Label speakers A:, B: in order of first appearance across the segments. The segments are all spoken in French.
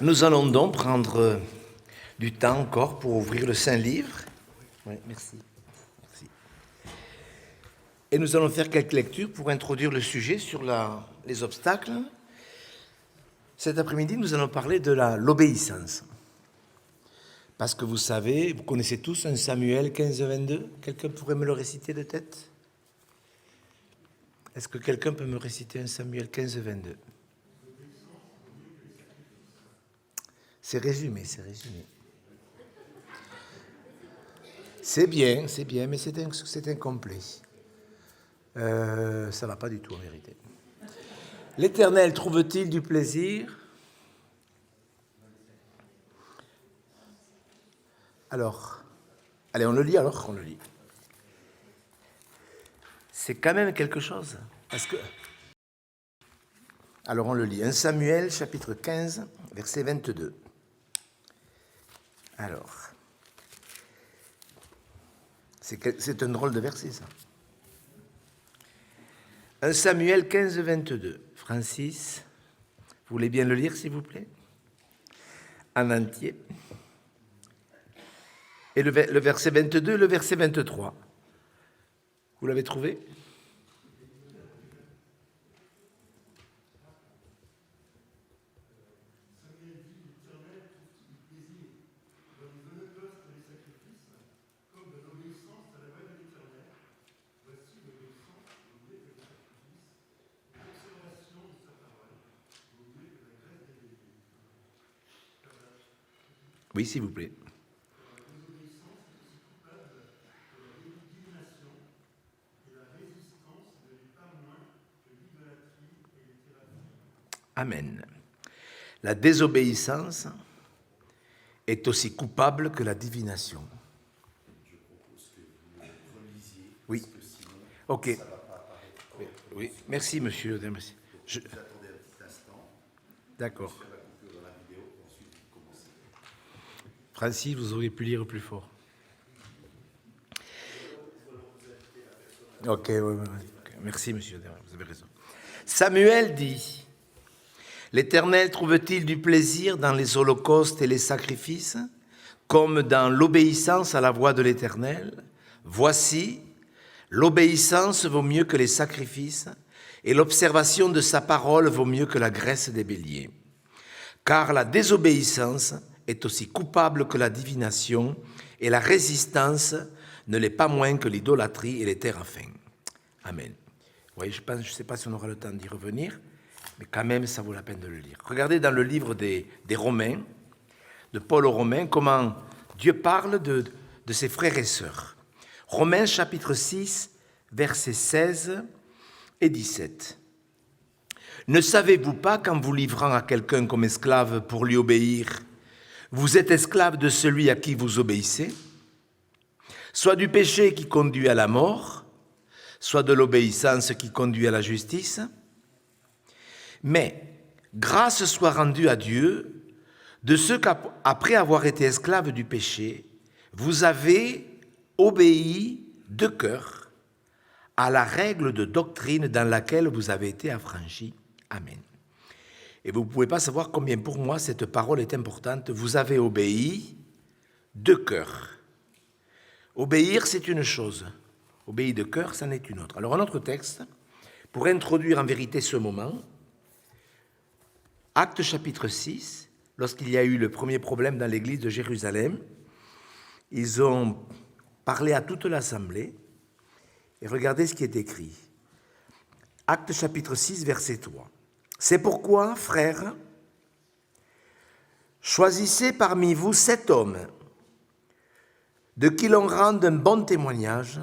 A: Nous allons donc prendre du temps encore pour ouvrir le Saint-Livre. Oui, merci. Merci. Et nous allons faire quelques lectures pour introduire le sujet sur les obstacles. Cet après-midi, nous allons parler de l'obéissance. Parce que vous savez, vous connaissez tous 1 Samuel 15-22. Quelqu'un pourrait me le réciter de tête? Est-ce que quelqu'un peut me réciter 1 Samuel 15-22? C'est résumé. C'est bien, mais c'est incomplet. Ça ne va pas du tout en vérité. L'Éternel trouve-t-il du plaisir? Alors, allez, on le lit. C'est quand même quelque chose, parce que... Alors on le lit, 1 Samuel, chapitre 15, verset 22. Alors, c'est un drôle de verset, ça. 1 Samuel 15, 22. Francis, vous voulez bien le lire, s'il vous plaît? En entier. Et le verset 22 et le verset 23. Vous l'avez trouvé? Oui, s'il vous plaît. Amen. La désobéissance est aussi coupable que la divination.
B: Je propose que vous relisiez.
A: Oui.
B: Parce que sinon,
A: ok.
B: ça ne va pas apparaître.
A: Oui. Merci, monsieur. Merci.
B: Vous attendez un petit instant.
A: D'accord.
B: Monsieur va conclure dans la vidéo et ensuite vous commencez.
A: Francis, vous auriez pu lire plus fort. Ok. Merci, monsieur. Vous avez raison. Samuel dit... L'Éternel trouve-t-il du plaisir dans les holocaustes et les sacrifices, comme dans l'obéissance à la voix de l'Éternel? Voici, l'obéissance vaut mieux que les sacrifices, et l'observation de sa parole vaut mieux que la graisse des béliers. Car la désobéissance est aussi coupable que la divination, et la résistance ne l'est pas moins que l'idolâtrie et les téraphins. Amen. Oui, je ne sais pas si on aura le temps d'y revenir, mais quand même, ça vaut la peine de le lire. Regardez dans le livre des Romains, de Paul aux Romains, comment Dieu parle de ses frères et sœurs. Romains chapitre 6, versets 16 et 17. Ne savez-vous pas qu'en vous livrant à quelqu'un comme esclave pour lui obéir, vous êtes esclave de celui à qui vous obéissez, soit du péché qui conduit à la mort, soit de l'obéissance qui conduit à la justice? Mais grâce soit rendue à Dieu de ceux qu'après avoir été esclaves du péché, vous avez obéi de cœur à la règle de doctrine dans laquelle vous avez été affranchis. Amen. Et vous ne pouvez pas savoir combien pour moi cette parole est importante. Vous avez obéi de cœur. Obéir, c'est une chose. Obéir de cœur, c'en est une autre. Alors un autre texte, pour introduire en vérité ce moment, Actes chapitre 6, lorsqu'il y a eu le premier problème dans l'église de Jérusalem, ils ont parlé à toute l'assemblée et regardez ce qui est écrit. Actes chapitre 6, verset 3. C'est pourquoi, frères, choisissez parmi vous 7 hommes de qui l'on rende un bon témoignage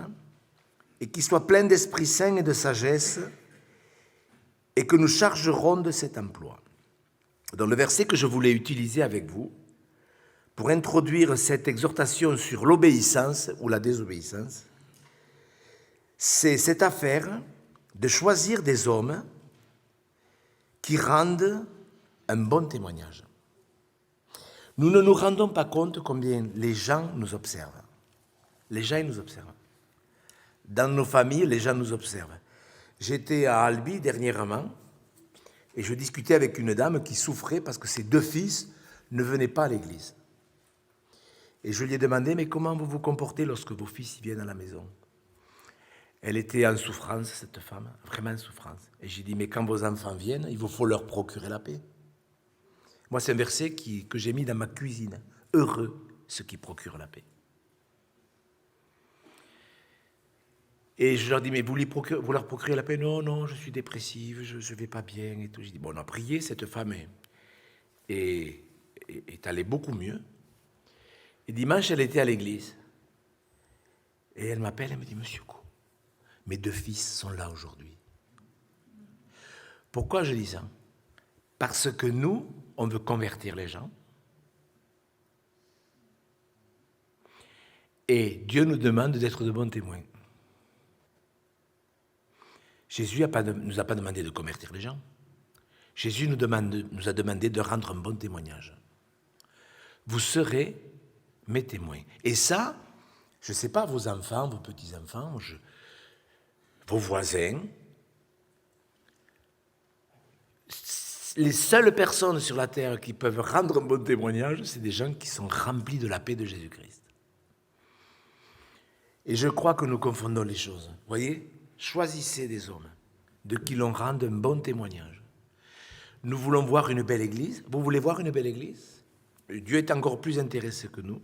A: et qui soient pleins d'Esprit Saint et de sagesse et que nous chargerons de cet emploi. Dans le verset que je voulais utiliser avec vous, pour introduire cette exhortation sur l'obéissance ou la désobéissance, c'est cette affaire de choisir des hommes qui rendent un bon témoignage. Nous ne nous rendons pas compte combien les gens nous observent. Les gens, ils nous observent. Dans nos familles, les gens nous observent. J'étais à Albi dernièrement, et je discutais avec une dame qui souffrait parce que ses 2 fils ne venait pas à l'église. Et je lui ai demandé, mais comment vous vous comportez lorsque vos fils viennent à la maison? Elle était en souffrance, cette femme, vraiment en souffrance. Et j'ai dit, mais quand vos enfants viennent, il vous faut leur procurer la paix. Moi, c'est un verset que j'ai mis dans ma cuisine. Heureux ceux qui procurent la paix. Et je leur dis, mais vous leur procurez la paix? Non, non, je suis dépressive, je ne vais pas bien et tout. J'ai dit, bon, on a prié, cette femme est allée beaucoup mieux. Et dimanche, elle était à l'église. Et elle m'appelle, elle me dit, Monsieur Cou, mes 2 fils sont là aujourd'hui. Pourquoi je dis ça? Parce que nous, on veut convertir les gens. Et Dieu nous demande d'être de bons témoins. Jésus nous a pas demandé de convertir les gens. Jésus nous a demandé de rendre un bon témoignage. Vous serez mes témoins. Et ça, je ne sais pas, vos enfants, vos petits-enfants, vos voisins, les seules personnes sur la terre qui peuvent rendre un bon témoignage, c'est des gens qui sont remplis de la paix de Jésus-Christ. Et je crois que nous confondons les choses. Vous voyez, choisissez des hommes de qui l'on rende un bon témoignage. Nous voulons voir une belle église. Vous voulez voir une belle église? Dieu est encore plus intéressé que nous.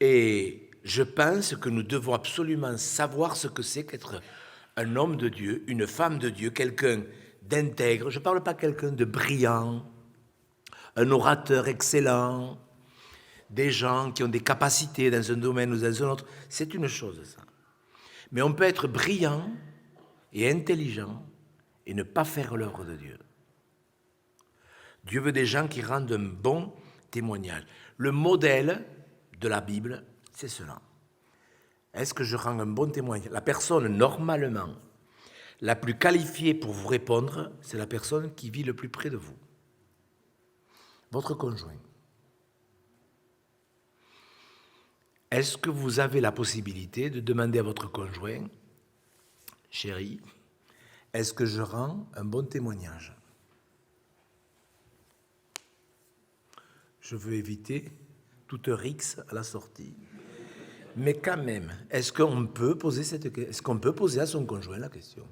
A: Et je pense que nous devons absolument savoir ce que c'est qu'être un homme de Dieu, une femme de Dieu, quelqu'un d'intègre. Je ne parle pas quelqu'un de brillant, un orateur excellent, des gens qui ont des capacités dans un domaine ou dans un autre. C'est une chose, ça. Mais on peut être brillant et intelligent et ne pas faire l'œuvre de Dieu. Dieu veut des gens qui rendent un bon témoignage. Le modèle de la Bible, c'est cela. Est-ce que je rends un bon témoignage? La personne, normalement, la plus qualifiée pour vous répondre, c'est la personne qui vit le plus près de vous. Votre conjoint. Est-ce que vous avez la possibilité de demander à votre conjoint, chérie, est-ce que je rends un bon témoignage? Je veux éviter toute rixe à la sortie. Mais quand même, est-ce qu'on peut poser à son conjoint la question?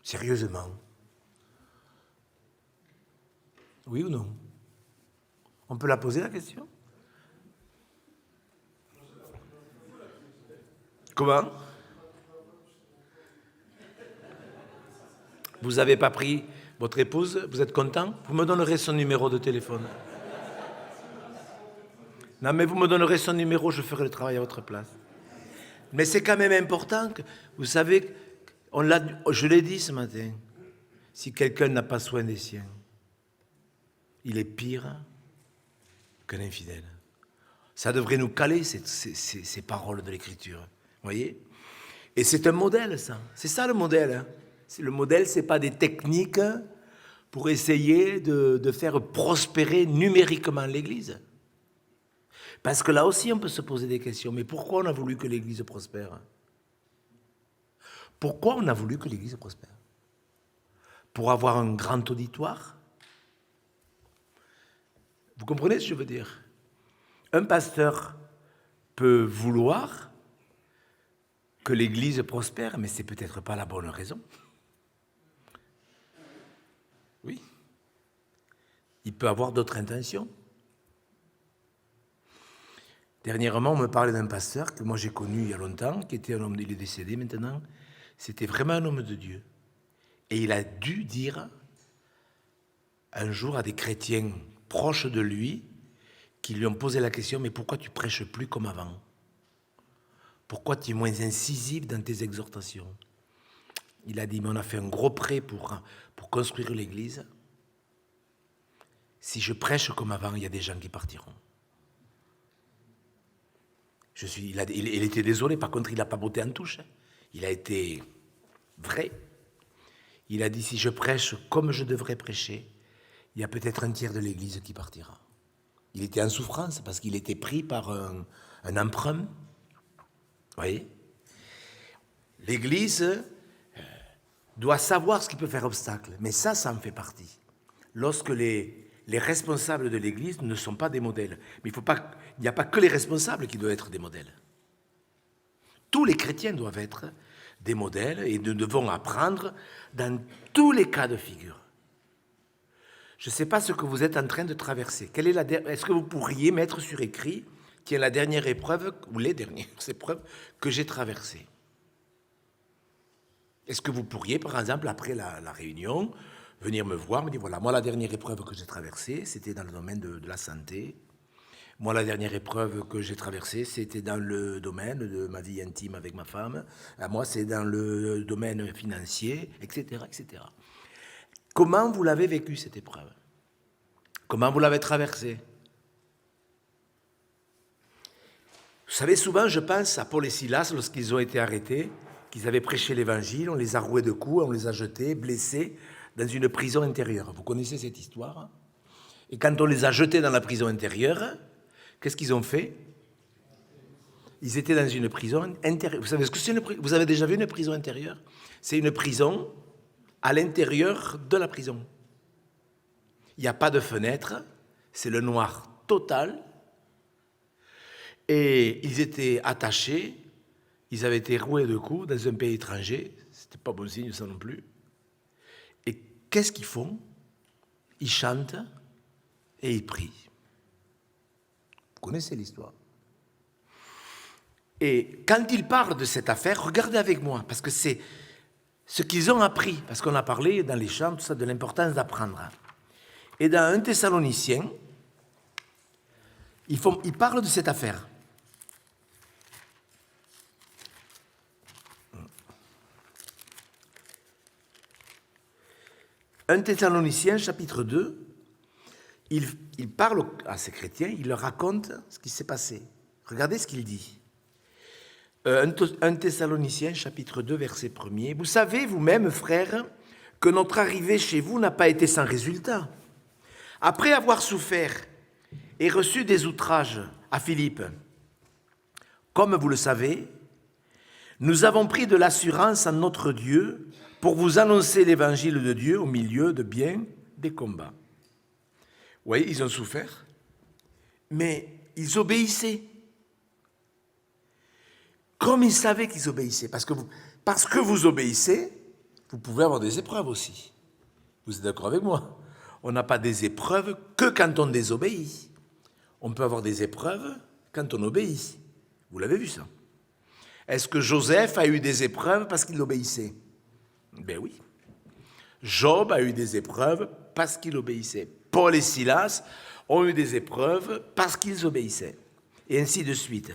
A: Sérieusement? Oui ou non? On peut la poser la question? Comment? Vous n'avez pas pris votre épouse? Vous êtes content? Vous me donnerez son numéro de téléphone. Non, mais vous me donnerez son numéro, je ferai le travail à votre place. Mais c'est quand même important que, vous savez, je l'ai dit ce matin, si quelqu'un n'a pas soin des siens, il est pire qu'un infidèle. Ça devrait nous caler, ces paroles de l'Écriture. Vous voyez? Et c'est un modèle, ça. C'est ça le modèle. Hein. Le modèle, ce n'est pas des techniques pour essayer de faire prospérer numériquement l'Église. Parce que là aussi, on peut se poser des questions. Mais pourquoi on a voulu que l'Église prospère? Pourquoi on a voulu que l'Église prospère? Pour avoir un grand auditoire? Vous comprenez ce que je veux dire? Un pasteur peut vouloir que l'Église prospère, mais ce n'est peut-être pas la bonne raison. Oui. Il peut avoir d'autres intentions. Dernièrement, on me parlait d'un pasteur que moi j'ai connu il y a longtemps, qui était un homme, il est décédé maintenant. C'était vraiment un homme de Dieu. Et il a dû dire un jour à des chrétiens proches de lui, qui lui ont posé la question, mais pourquoi tu prêches plus comme avant? Pourquoi tu es moins incisif dans tes exhortations? Il a dit, mais on a fait un gros prêt pour construire l'Église. Si je prêche comme avant, il y a des gens qui partiront. Il était désolé, par contre, il n'a pas botté en touche. Il a été vrai. Il a dit, si je prêche comme je devrais prêcher, il y a peut-être un tiers de l'Église qui partira. Il était en souffrance parce qu'il était pris par un emprunt. Vous voyez? L'Église doit savoir ce qui peut faire obstacle, mais ça en fait partie. Lorsque les les responsables de l'Église ne sont pas des modèles. Mais il n'y a pas que les responsables qui doivent être des modèles. Tous les chrétiens doivent être des modèles et nous devons apprendre dans tous les cas de figure. Je ne sais pas ce que vous êtes en train de traverser. Est-ce que vous pourriez mettre sur écrit qui est la dernière épreuve ou les dernières épreuves que j'ai traversées? Est-ce que vous pourriez, par exemple, après la réunion, venir me voir, me dire, voilà, moi, la dernière épreuve que j'ai traversée, c'était dans le domaine de la santé. Moi, la dernière épreuve que j'ai traversée, c'était dans le domaine de ma vie intime avec ma femme. Moi, c'est dans le domaine financier, etc., etc. Comment vous l'avez vécu, cette épreuve? Comment vous l'avez traversée? Vous savez, souvent, je pense à Paul et Silas lorsqu'ils ont été arrêtés, qu'ils avaient prêché l'évangile, on les a roués de coups, on les a jetés, blessés, dans une prison intérieure. Vous connaissez cette histoire? Et quand on les a jetés dans la prison intérieure, qu'est-ce qu'ils ont fait? Ils étaient dans une prison intérieure. Vous savez ce que c'est vous avez déjà vu une prison intérieure? C'est une prison à l'intérieur de la prison. Il n'y a pas de fenêtre, c'est le noir total. Et ils étaient attachés, ils avaient été roués de coups dans un pays étranger. C'était pas bon signe, ça non plus. Et qu'est-ce qu'ils font? Ils chantent et ils prient. Vous connaissez l'histoire. Et quand ils parlent de cette affaire, regardez avec moi, parce que c'est ce qu'ils ont appris, parce qu'on a parlé dans les chants, tout ça, de l'importance d'apprendre. Et dans 1 Thessaloniciens, ils parlent de cette affaire. Un Thessaloniciens, chapitre 2, il parle à ces chrétiens, il leur raconte ce qui s'est passé. Regardez ce qu'il dit. 1 Thessaloniciens, chapitre 2, verset 1er. Vous savez vous-même, frères, que notre arrivée chez vous n'a pas été sans résultat. Après avoir souffert et reçu des outrages à Philippe, comme vous le savez, nous avons pris de l'assurance en notre Dieu pour vous annoncer l'évangile de Dieu au milieu de bien des combats. Oui, ils ont souffert, mais ils obéissaient. Comme ils savaient qu'ils obéissaient, parce que vous obéissez, vous pouvez avoir des épreuves aussi. Vous êtes d'accord avec moi? On n'a pas des épreuves que quand on désobéit. On peut avoir des épreuves quand on obéit. Vous l'avez vu ça? Est-ce que Joseph a eu des épreuves parce qu'il obéissait? Ben oui. Job a eu des épreuves parce qu'il obéissait. Paul et Silas ont eu des épreuves parce qu'ils obéissaient. Et ainsi de suite.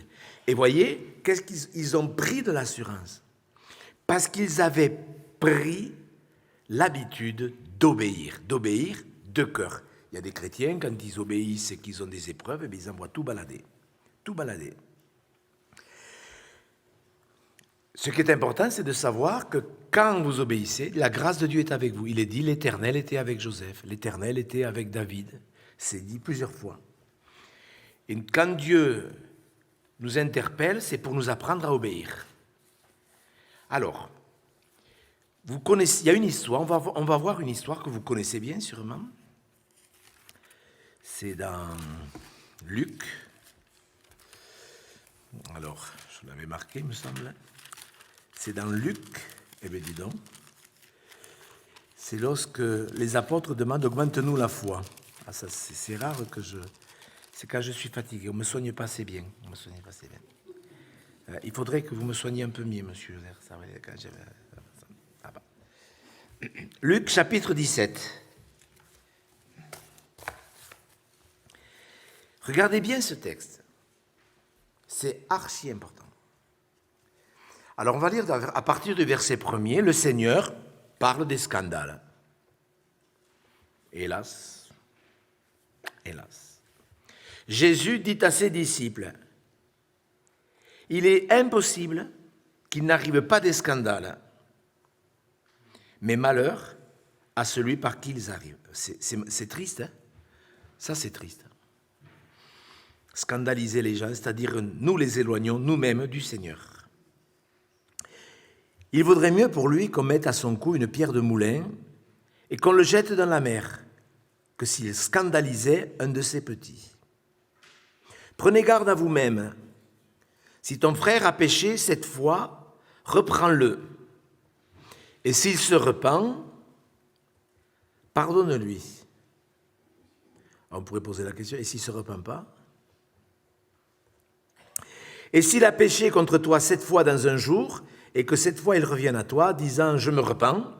A: Et voyez, qu'est-ce qu'ils ont pris de l'assurance? Parce qu'ils avaient pris l'habitude d'obéir de cœur. Il y a des chrétiens, quand ils obéissent et qu'ils ont des épreuves, eh bien, ils envoient tout balader. Tout balader. Ce qui est important, c'est de savoir que quand vous obéissez, la grâce de Dieu est avec vous. Il est dit, l'Éternel était avec Joseph, l'Éternel était avec David. C'est dit plusieurs fois. Et quand Dieu nous interpelle, c'est pour nous apprendre à obéir. Alors, vous connaissez, il y a une histoire, on va voir une histoire que vous connaissez bien sûrement. C'est dans Luc. Alors, je l'avais marqué, il me semble. C'est dans Luc, eh bien dis donc. C'est lorsque les apôtres demandent « augmente-nous la foi ». Ah, ça, c'est rare que c'est quand je suis fatigué. On ne me soigne pas assez bien. Il faudrait que vous me soigniez un peu mieux, monsieur. Ça, quand ah bah. Luc, chapitre 17. Regardez bien ce texte. C'est archi important. Alors, on va lire à partir du verset 1er, le Seigneur parle des scandales. Hélas. Jésus dit à ses disciples, « Il est impossible qu'il n'arrive pas des scandales, mais malheur à celui par qui ils arrivent. » C'est triste, hein? Ça, c'est triste. Scandaliser les gens, c'est-à-dire nous les éloignons nous-mêmes du Seigneur. Il vaudrait mieux pour lui qu'on mette à son cou une pierre de moulin et qu'on le jette dans la mer que s'il scandalisait un de ses petits. Prenez garde à vous-même. Si ton frère a péché cette fois, reprends-le. Et s'il se repent, pardonne-lui. On pourrait poser la question, et s'il ne se repent pas? Et s'il a péché contre toi 7 fois dans un jour, et que cette fois il revienne à toi, disant « je me repens »,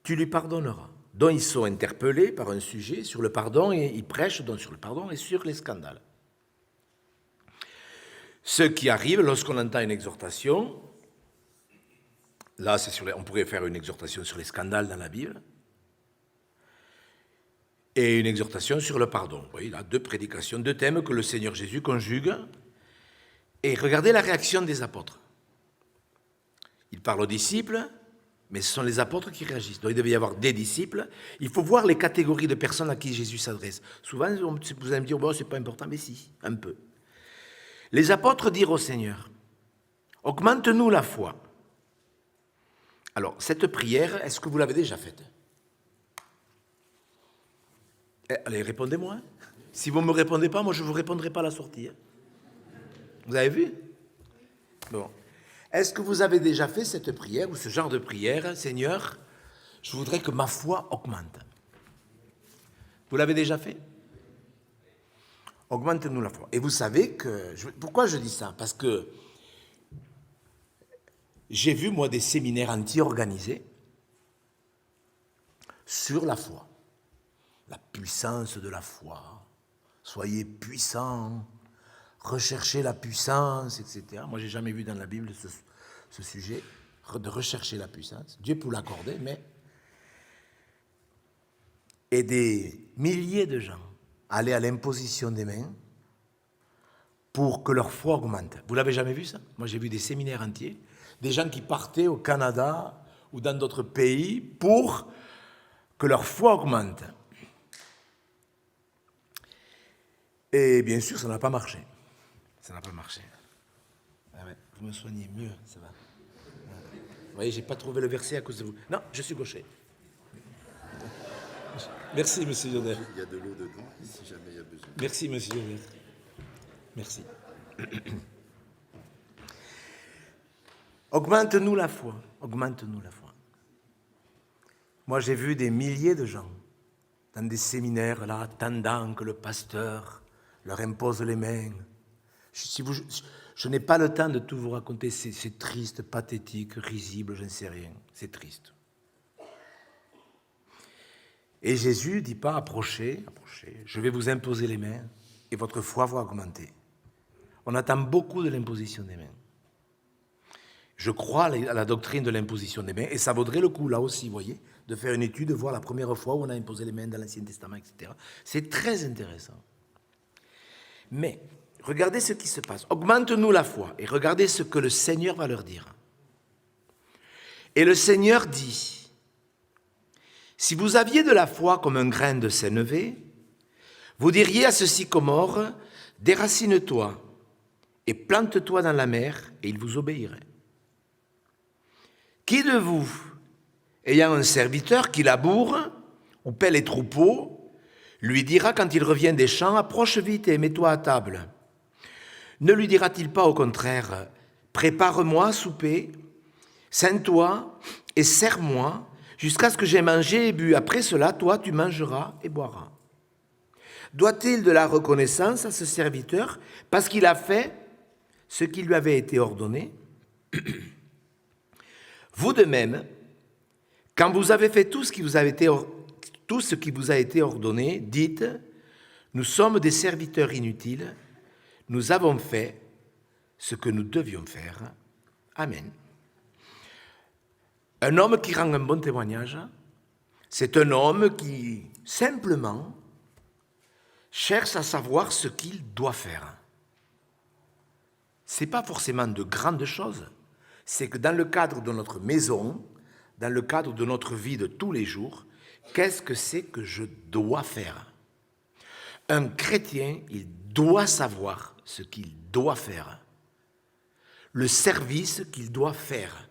A: tu lui pardonneras. Donc ils sont interpellés par un sujet sur le pardon, et ils prêchent donc sur le pardon et sur les scandales. Ce qui arrive lorsqu'on entend une exhortation, là on pourrait faire une exhortation sur les scandales dans la Bible, et une exhortation sur le pardon. Vous voyez là, 2 prédications, 2 thèmes que le Seigneur Jésus conjugue. Et regardez la réaction des apôtres. Il parle aux disciples, mais ce sont les apôtres qui réagissent. Donc il devait y avoir des disciples. Il faut voir les catégories de personnes à qui Jésus s'adresse. Souvent, vous allez me dire, bon, c'est pas important, mais si, un peu. Les apôtres dirent au Seigneur, augmente-nous la foi. Alors, cette prière, est-ce que vous l'avez déjà faite? Allez, répondez-moi. Si vous ne me répondez pas, moi je ne vous répondrai pas à la sortie. Vous avez vu? Bon. Est-ce que vous avez déjà fait cette prière ou ce genre de prière? Seigneur, je voudrais que ma foi augmente. Vous l'avez déjà fait? Augmente-nous la foi. Et vous savez que... Pourquoi je dis ça? Parce que j'ai vu, moi, des séminaires entiers organisés sur la foi. La puissance de la foi. Soyez puissants. Rechercher la puissance, etc. Moi, je n'ai jamais vu dans la Bible ce sujet de rechercher la puissance. Dieu peut l'accorder, mais... Et des milliers de gens allaient à l'imposition des mains pour que leur foi augmente. Vous l'avez jamais vu, ça? Moi, j'ai vu des séminaires entiers, des gens qui partaient au Canada ou dans d'autres pays pour que leur foi augmente. Et bien sûr, ça n'a pas marché. Ça n'a pas marché. Ah ouais, vous me soignez mieux, ça va. Vous voyez, je n'ai pas trouvé le verset à cause de vous. Non, je suis gaucher. Merci, monsieur Yoder.
B: Il y a de l'eau dedans, si jamais il y a besoin.
A: Merci, monsieur Yoder. Merci. Augmente-nous la foi. Augmente-nous la foi. Moi, j'ai vu des milliers de gens dans des séminaires, là, attendant que le pasteur leur impose les mains. Je n'ai pas le temps de tout vous raconter, c'est triste, pathétique, risible, je ne sais rien, c'est triste. Et Jésus ne dit pas approchez, je vais vous imposer les mains et votre foi va augmenter. On attend beaucoup de l'imposition des mains. Je crois à la doctrine de l'imposition des mains et ça vaudrait le coup, là aussi, vous voyez, de faire une étude, de voir la première fois où on a imposé les mains dans l'Ancien Testament, etc. C'est très intéressant. Mais regardez ce qui se passe. Augmente-nous la foi et regardez ce que le Seigneur va leur dire. Et le Seigneur dit, si vous aviez de la foi comme un grain de sénévé, vous diriez à ce sycomore, déracine-toi et plante-toi dans la mer et il vous obéirait. Qui de vous, ayant un serviteur qui laboure ou paie les troupeaux, lui dira quand il revient des champs, approche vite et mets-toi à table. Ne lui dira-t-il pas au contraire, prépare-moi à souper, ceins-toi et sers-moi jusqu'à ce que j'aie mangé et bu. Après cela, toi, tu mangeras et boiras. Doit-il de la reconnaissance à ce serviteur parce qu'il a fait ce qui lui avait été ordonné? Vous de même, quand vous avez fait tout ce qui vous a été ordonné, dites, nous sommes des serviteurs inutiles, nous avons fait ce que nous devions faire. Amen. Un homme qui rend un bon témoignage, c'est un homme qui, simplement, cherche à savoir ce qu'il doit faire. Ce n'est pas forcément de grandes choses, c'est que dans le cadre de notre maison, dans le cadre de notre vie de tous les jours, qu'est-ce que c'est que je dois faire? Un chrétien, il doit savoir ce qu'il doit faire, le service qu'il doit faire.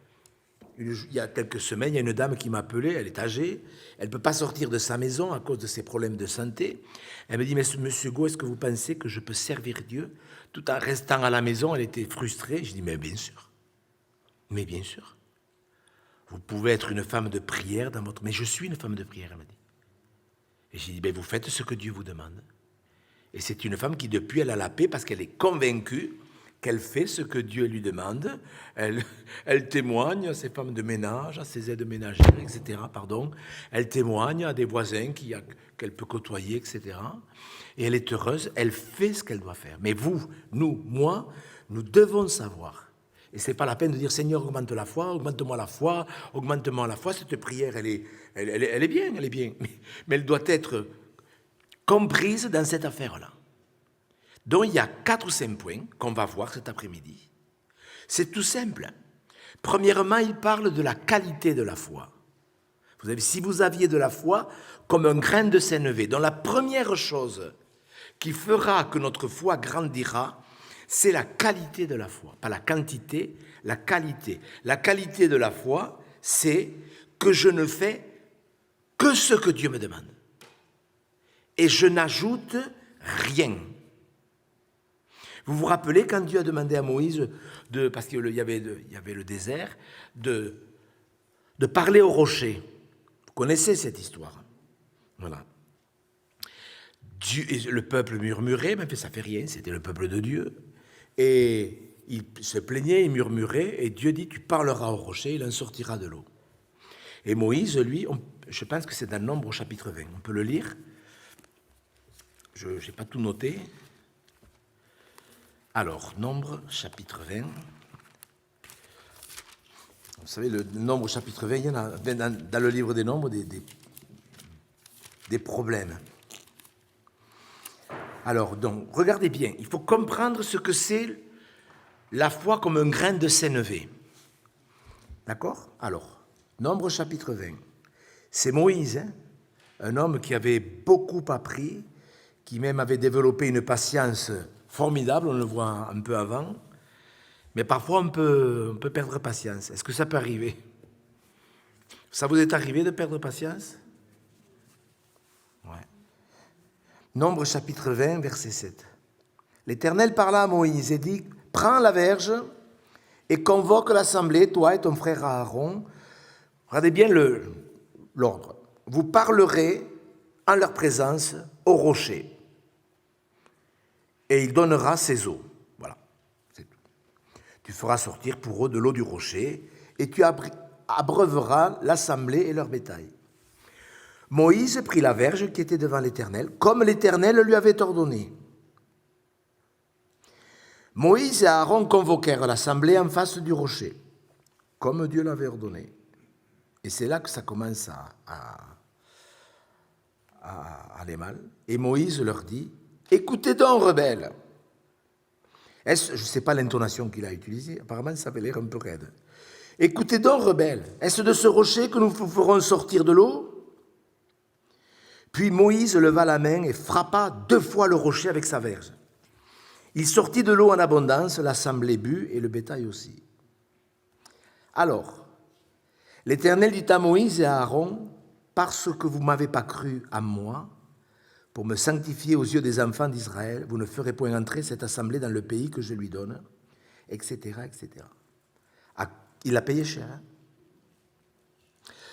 A: il y a quelques semaines, il y a une dame qui m'a appelé, elle est âgée, elle ne peut pas sortir de sa maison à cause de ses problèmes de santé. Elle me dit, mais Monsieur Go, est-ce que vous pensez que je peux servir Dieu tout en restant à la maison? Elle était frustrée. Je dis, mais bien sûr. Mais bien sûr. Vous pouvez être une femme de prière dans votre... Mais je suis une femme de prière, elle m'a dit. Et j'ai dit, ben vous faites ce que Dieu vous demande. Et c'est une femme qui, depuis, elle a la paix parce qu'elle est convaincue qu'elle fait ce que Dieu lui demande. Elle témoigne à ses femmes de ménage, à ses aides ménagères, etc. Elle témoigne à des voisins qu'elle peut côtoyer, etc. Et elle est heureuse, elle fait ce qu'elle doit faire. Mais vous, nous, moi, nous devons savoir. Et ce n'est pas la peine de dire, Seigneur, augmente-moi la foi, augmente-moi la foi. Cette prière, elle est bien. Mais elle doit être comprise dans cette affaire-là. Donc, il y a 4 ou 5 points qu'on va voir cet après-midi. C'est tout simple. Premièrement, il parle de la qualité de la foi. Si vous aviez de la foi comme un grain de sénévé, dont la première chose qui fera que notre foi grandira, c'est la qualité de la foi. Pas la quantité, la qualité. La qualité de la foi, c'est que je ne fais que ce que Dieu me demande. Et je n'ajoute rien. Vous vous rappelez quand Dieu a demandé à Moïse, parce qu'il y avait le désert, de parler au rocher. Vous connaissez cette histoire. Voilà. Le peuple murmurait, mais ça ne fait rien, c'était le peuple de Dieu. Et il se plaignait, il murmurait, et Dieu dit, tu parleras au rocher, il en sortira de l'eau. Et Moïse, lui, je pense que c'est dans Nombre au chapitre 20, on peut le lire. Je n'ai pas tout noté. Alors, Nombre, chapitre 20. Vous savez, le Nombre, chapitre 20, il y en a dans le livre des Nombres des problèmes. Alors, donc, regardez bien, il faut comprendre ce que c'est la foi comme un grain de sénévé. D'accord? Alors, Nombre, chapitre 20. C'est Moïse, un homme qui avait beaucoup appris, qui même avait développé une patience formidable, on le voit un peu avant, mais parfois on peut perdre patience. Est-ce que ça peut arriver? Ça vous est arrivé de perdre patience? Ouais. Nombre chapitre 20, verset 7. L'Éternel parla à Moïse et dit, « Prends la verge et convoque l'assemblée, toi et ton frère Aaron. » Regardez bien l'ordre. « Vous parlerez en leur présence au rocher. Et il donnera ses eaux. » Voilà, c'est tout. Tu feras sortir pour eux de l'eau du rocher, et tu abreuveras l'assemblée et leur bétail. Moïse prit la verge qui était devant l'Éternel, comme l'Éternel lui avait ordonné. Moïse et Aaron convoquèrent l'assemblée en face du rocher, comme Dieu l'avait ordonné. Et c'est là que ça commence à aller mal. Et Moïse leur dit, « Écoutez donc, rebelles. » Je ne sais pas l'intonation qu'il a utilisée, apparemment ça avait l'air un peu raide. « Écoutez donc, rebelles, est-ce de ce rocher que nous vous ferons sortir de l'eau ?» Puis Moïse leva la main et frappa 2 fois le rocher avec sa verge. Il sortit de l'eau en abondance, l'assemblée but et le bétail aussi. Alors, l'Éternel dit à Moïse et à Aaron, « Parce que vous ne m'avez pas cru à moi, pour me sanctifier aux yeux des enfants d'Israël, vous ne ferez point entrer cette assemblée dans le pays que je lui donne, etc., etc. » Il a payé cher. Hein?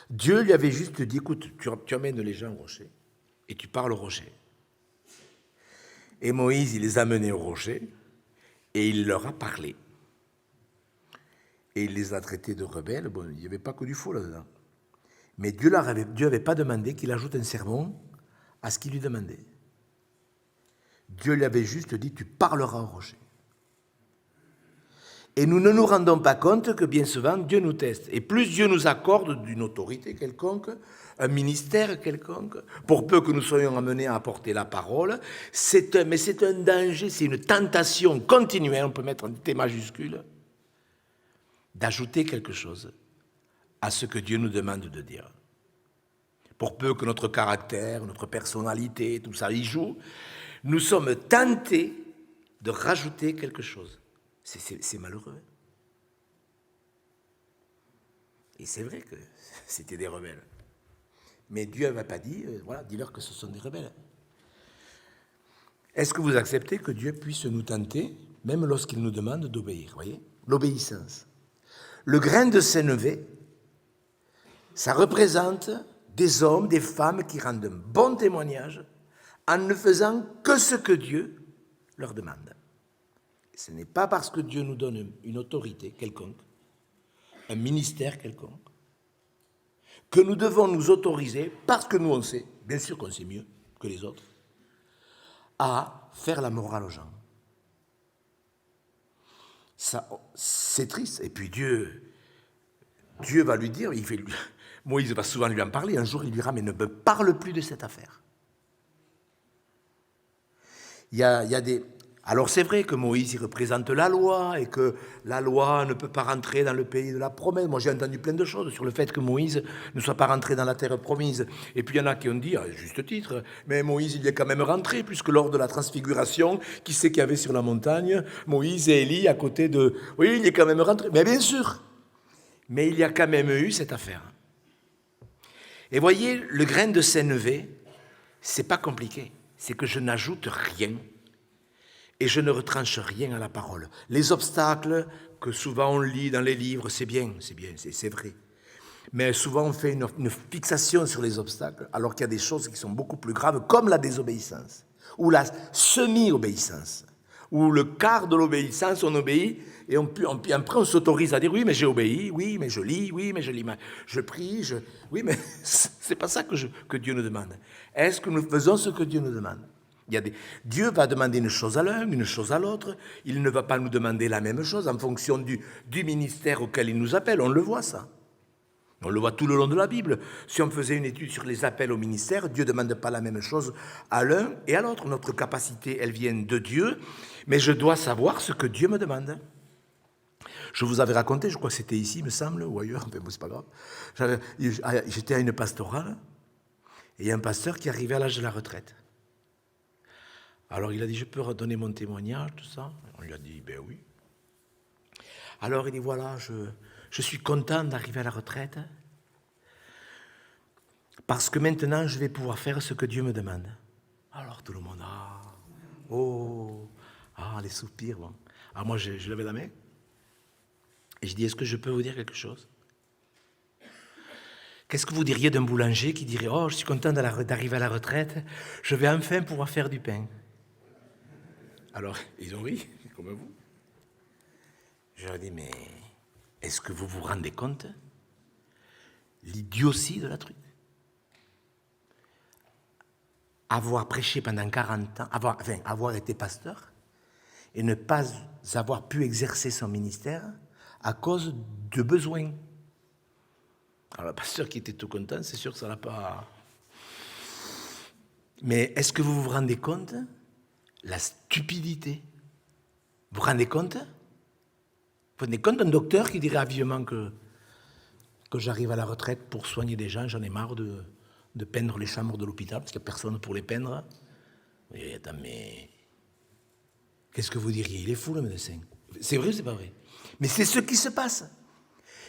A: Dieu lui avait juste dit, écoute, tu amènes les gens au rocher et tu parles au rocher. Et Moïse, il les a menés au rocher et il leur a parlé. Et il les a traités de rebelles. Bon, il n'y avait pas que du faux là-dedans. Mais Dieu n'avait pas demandé qu'il ajoute un sermon à ce qu'il lui demandait. Dieu lui avait juste dit, tu parleras au rocher. Et nous ne nous rendons pas compte que bien souvent, Dieu nous teste. Et plus Dieu nous accorde d'une autorité quelconque, un ministère quelconque, pour peu que nous soyons amenés à apporter la parole, mais c'est un danger, c'est une tentation continuelle, on peut mettre un T majuscule, d'ajouter quelque chose à ce que Dieu nous demande de dire. Pour peu que notre caractère, notre personnalité, tout ça y joue, nous sommes tentés de rajouter quelque chose. C'est malheureux. Et c'est vrai que c'était des rebelles. Mais Dieu n'avait pas dit, voilà, dis-leur que ce sont des rebelles. Est-ce que vous acceptez que Dieu puisse nous tenter, même lorsqu'il nous demande d'obéir, voyez? L'obéissance. Le grain de sénévé, ça représente des hommes, des femmes qui rendent un bon témoignage en ne faisant que ce que Dieu leur demande. Ce n'est pas parce que Dieu nous donne une autorité quelconque, un ministère quelconque, que nous devons nous autoriser, parce que nous on sait, bien sûr qu'on sait mieux que les autres, à faire la morale aux gens. Ça, c'est triste. Et puis Dieu va lui dire, Moïse va souvent lui en parler, un jour il lui dira, mais ne me parle plus de cette affaire. Il y a des... Alors c'est vrai que Moïse, il représente la loi et que la loi ne peut pas rentrer dans le pays de la promesse. Moi, j'ai entendu plein de choses sur le fait que Moïse ne soit pas rentré dans la terre promise. Et puis il y en a qui ont dit, à juste titre, mais Moïse, il y est quand même rentré, puisque lors de la transfiguration, qui c'est qu'il y avait sur la montagne? Moïse et Élie à côté de... Oui, il y est quand même rentré. Mais bien sûr. Mais il y a quand même eu cette affaire. Et voyez, le grain de sénévé, c'est pas compliqué. C'est que je n'ajoute rien. Et je ne retranche rien à la parole. Les obstacles que souvent on lit dans les livres, c'est bien, c'est vrai. Mais souvent on fait une fixation sur les obstacles, alors qu'il y a des choses qui sont beaucoup plus graves, comme la désobéissance, ou la semi-obéissance, ou le quart de l'obéissance, on obéit, et après on s'autorise à dire, oui, mais j'ai obéi, oui, mais je lis, oui, mais je lis, je prie, oui, mais c'est pas ça que Dieu nous demande. Est-ce que nous faisons ce que Dieu nous demande? Dieu va demander une chose à l'un, une chose à l'autre. Il ne va pas nous demander la même chose en fonction du ministère auquel il nous appelle. On le voit, ça. On le voit tout le long de la Bible. Si on faisait une étude sur les appels au ministère, Dieu ne demande pas la même chose à l'un et à l'autre. Notre capacité, elle vient de Dieu, mais je dois savoir ce que Dieu me demande. Je vous avais raconté, je crois que c'était ici, il me semble, ou ailleurs, mais bon, c'est pas grave. J'étais à une pastorale, et il y a un pasteur qui arrivait à l'âge de la retraite. Alors il a dit, je peux redonner mon témoignage, tout ça? On lui a dit, ben oui. Alors il dit, voilà, je suis content d'arriver à la retraite, parce que maintenant je vais pouvoir faire ce que Dieu me demande. Alors tout le monde, les soupirs. Bon. Alors moi je levais la main, et je dis, est-ce que je peux vous dire quelque chose? Qu'est-ce que vous diriez d'un boulanger qui dirait, je suis content d'arriver à la retraite, je vais enfin pouvoir faire du pain? Alors, ils ont ri, comme vous. Je leur ai dit, mais est-ce que vous vous rendez compte l'idiotie de la truc? Avoir prêché pendant 40 ans, avoir été pasteur, et ne pas avoir pu exercer son ministère à cause de besoins. Alors, le pasteur qui était tout content, c'est sûr que ça n'a pas... Mais est-ce que vous vous rendez compte la stupidité? Vous vous rendez compte? Vous vous rendez compte d'un docteur qui dirait vivement que j'arrive à la retraite pour soigner des gens, j'en ai marre de peindre les chambres de l'hôpital, parce qu'il n'y a personne pour les peindre. Oui, attends, mais qu'est-ce que vous diriez? Il est fou, le médecin. C'est vrai ou c'est pas vrai? Mais c'est ce qui se passe.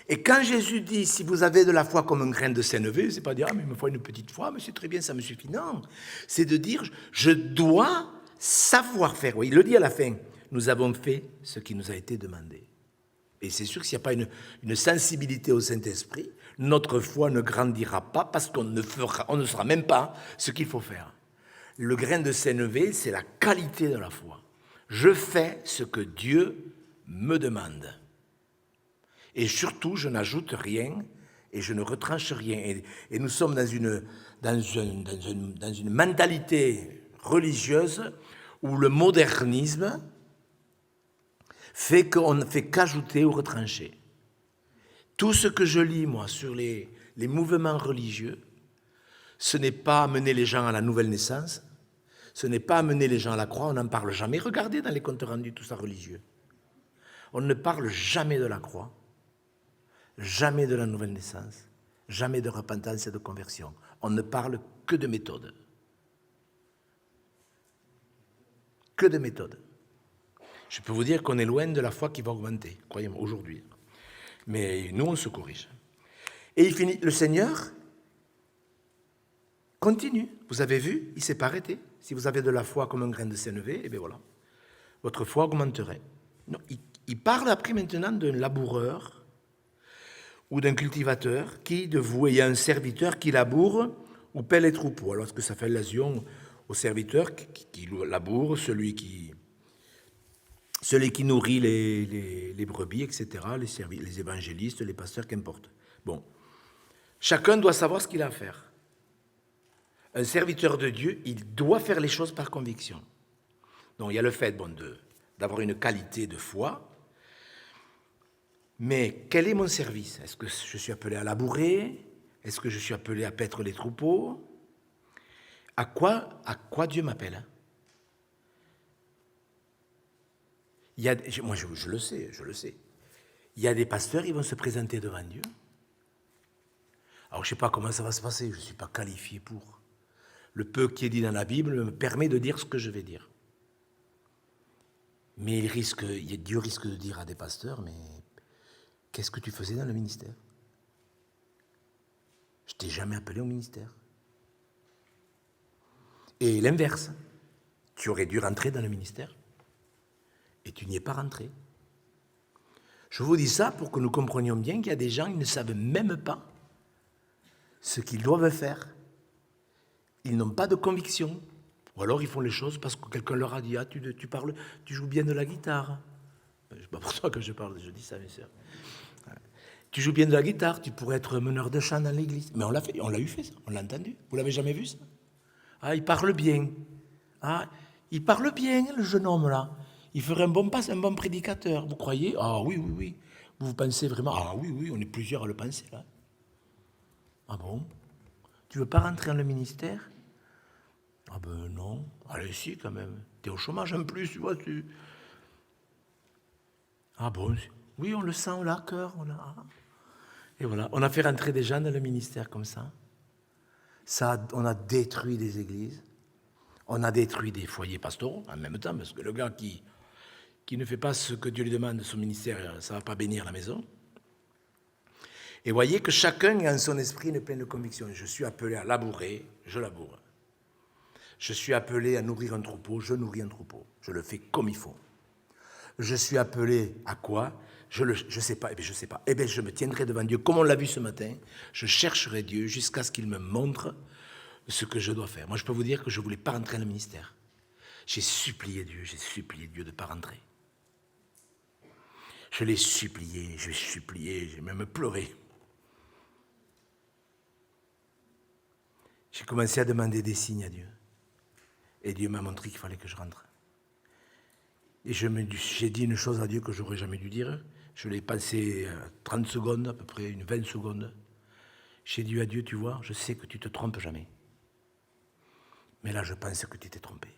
A: Et quand Jésus dit, si vous avez de la foi comme un grain de sénévé, c'est pas dire, mais il me faut une petite foi, mais c'est très bien, ça me suffit. Non, c'est de dire, je dois savoir faire. Oui, il le dit à la fin, nous avons fait ce qui nous a été demandé. Et c'est sûr que s'il n'y a pas une sensibilité au Saint-Esprit, notre foi ne grandira pas parce qu'on ne saura même pas ce qu'il faut faire. Le grain de sénévé, c'est la qualité de la foi. Je fais ce que Dieu me demande. Et surtout, je n'ajoute rien et je ne retranche rien. Et nous sommes dans une mentalité religieuse où le modernisme fait qu'on ne fait qu'ajouter ou retrancher. Tout ce que je lis, moi, sur les mouvements religieux, ce n'est pas amener les gens à la nouvelle naissance, ce n'est pas amener les gens à la croix, on n'en parle jamais. Regardez dans les comptes rendus, tout ça religieux. On ne parle jamais de la croix, jamais de la nouvelle naissance, jamais de repentance et de conversion. On ne parle que de méthode. Que de méthode. Je peux vous dire qu'on est loin de la foi qui va augmenter, croyez-moi, aujourd'hui. Mais nous, on se corrige. Et il finit, le Seigneur continue. Vous avez vu, il ne s'est pas arrêté. Si vous avez de la foi comme un grain de sénévé, eh bien voilà, votre foi augmenterait. Non, il parle après maintenant d'un laboureur ou d'un cultivateur qui, de vous, ayant un serviteur qui laboure ou paie les troupeaux. Alors, ce que ça fait allusion au serviteur qui laboure, celui qui nourrit les brebis, etc., les évangélistes, les pasteurs, qu'importe. Bon, chacun doit savoir ce qu'il a à faire. Un serviteur de Dieu, il doit faire les choses par conviction. Donc, il y a le fait d'avoir une qualité de foi, mais quel est mon service? Est-ce que je suis appelé à labourer? Est-ce que je suis appelé à paître les troupeaux? À quoi Dieu m'appelle? Moi, je le sais. Il y a des pasteurs, ils vont se présenter devant Dieu. Alors, je ne sais pas comment ça va se passer, je ne suis pas qualifié pour. Le peu qui est dit dans la Bible me permet de dire ce que je vais dire. Mais Dieu risque de dire à des pasteurs, mais qu'est-ce que tu faisais dans le ministère? Je t'ai jamais appelé au ministère. Et l'inverse, tu aurais dû rentrer dans le ministère et tu n'y es pas rentré. Je vous dis ça pour que nous comprenions bien qu'il y a des gens qui ne savent même pas ce qu'ils doivent faire. Ils n'ont pas de conviction. Ou alors ils font les choses parce que quelqu'un leur a dit « Ah, tu joues bien de la guitare. » C'est pas pour toi que je parle, je dis ça, mes sœurs. Tu joues bien de la guitare, tu pourrais être meneur de chant dans l'église. Mais on l'a eu fait ça, on l'a entendu. Vous l'avez jamais vu ça? Ah, il parle bien. Ah, il parle bien, le jeune homme là. Il ferait un bon prédicateur. Vous croyez? Ah oui. Vous pensez vraiment? Ah oui, on est plusieurs à le penser là. Ah bon? Tu veux pas rentrer dans le ministère? Ah ben non. Allez, si quand même. T'es au chômage en plus, tu vois. Ah bon? Oui, on le sent, on l'a à cœur. Et voilà, on a fait rentrer des gens dans le ministère comme ça. On a détruit des églises. On a détruit des foyers pastoraux en même temps, parce que le gars qui ne fait pas ce que Dieu lui demande de son ministère, ça ne va pas bénir la maison. Et voyez que chacun a en son esprit une pleine conviction. Je suis appelé à labourer, je laboure. Je suis appelé à nourrir un troupeau, je nourris un troupeau. Je le fais comme il faut. Je suis appelé à quoi? Je ne sais pas. Je sais pas. Je me tiendrai devant Dieu, comme on l'a vu ce matin. Je chercherai Dieu jusqu'à ce qu'il me montre ce que je dois faire. Moi, je peux vous dire que je ne voulais pas rentrer dans le ministère. J'ai supplié Dieu de ne pas rentrer. Je l'ai supplié, j'ai même pleuré. J'ai commencé à demander des signes à Dieu. Et Dieu m'a montré qu'il fallait que je rentre. Et j'ai dit une chose à Dieu que je n'aurais jamais dû dire. Je l'ai pensé 30 secondes, à peu près, 20 secondes. J'ai dit à Dieu, tu vois, je sais que tu ne te trompes jamais. Mais là, je pense que tu t'es trompé.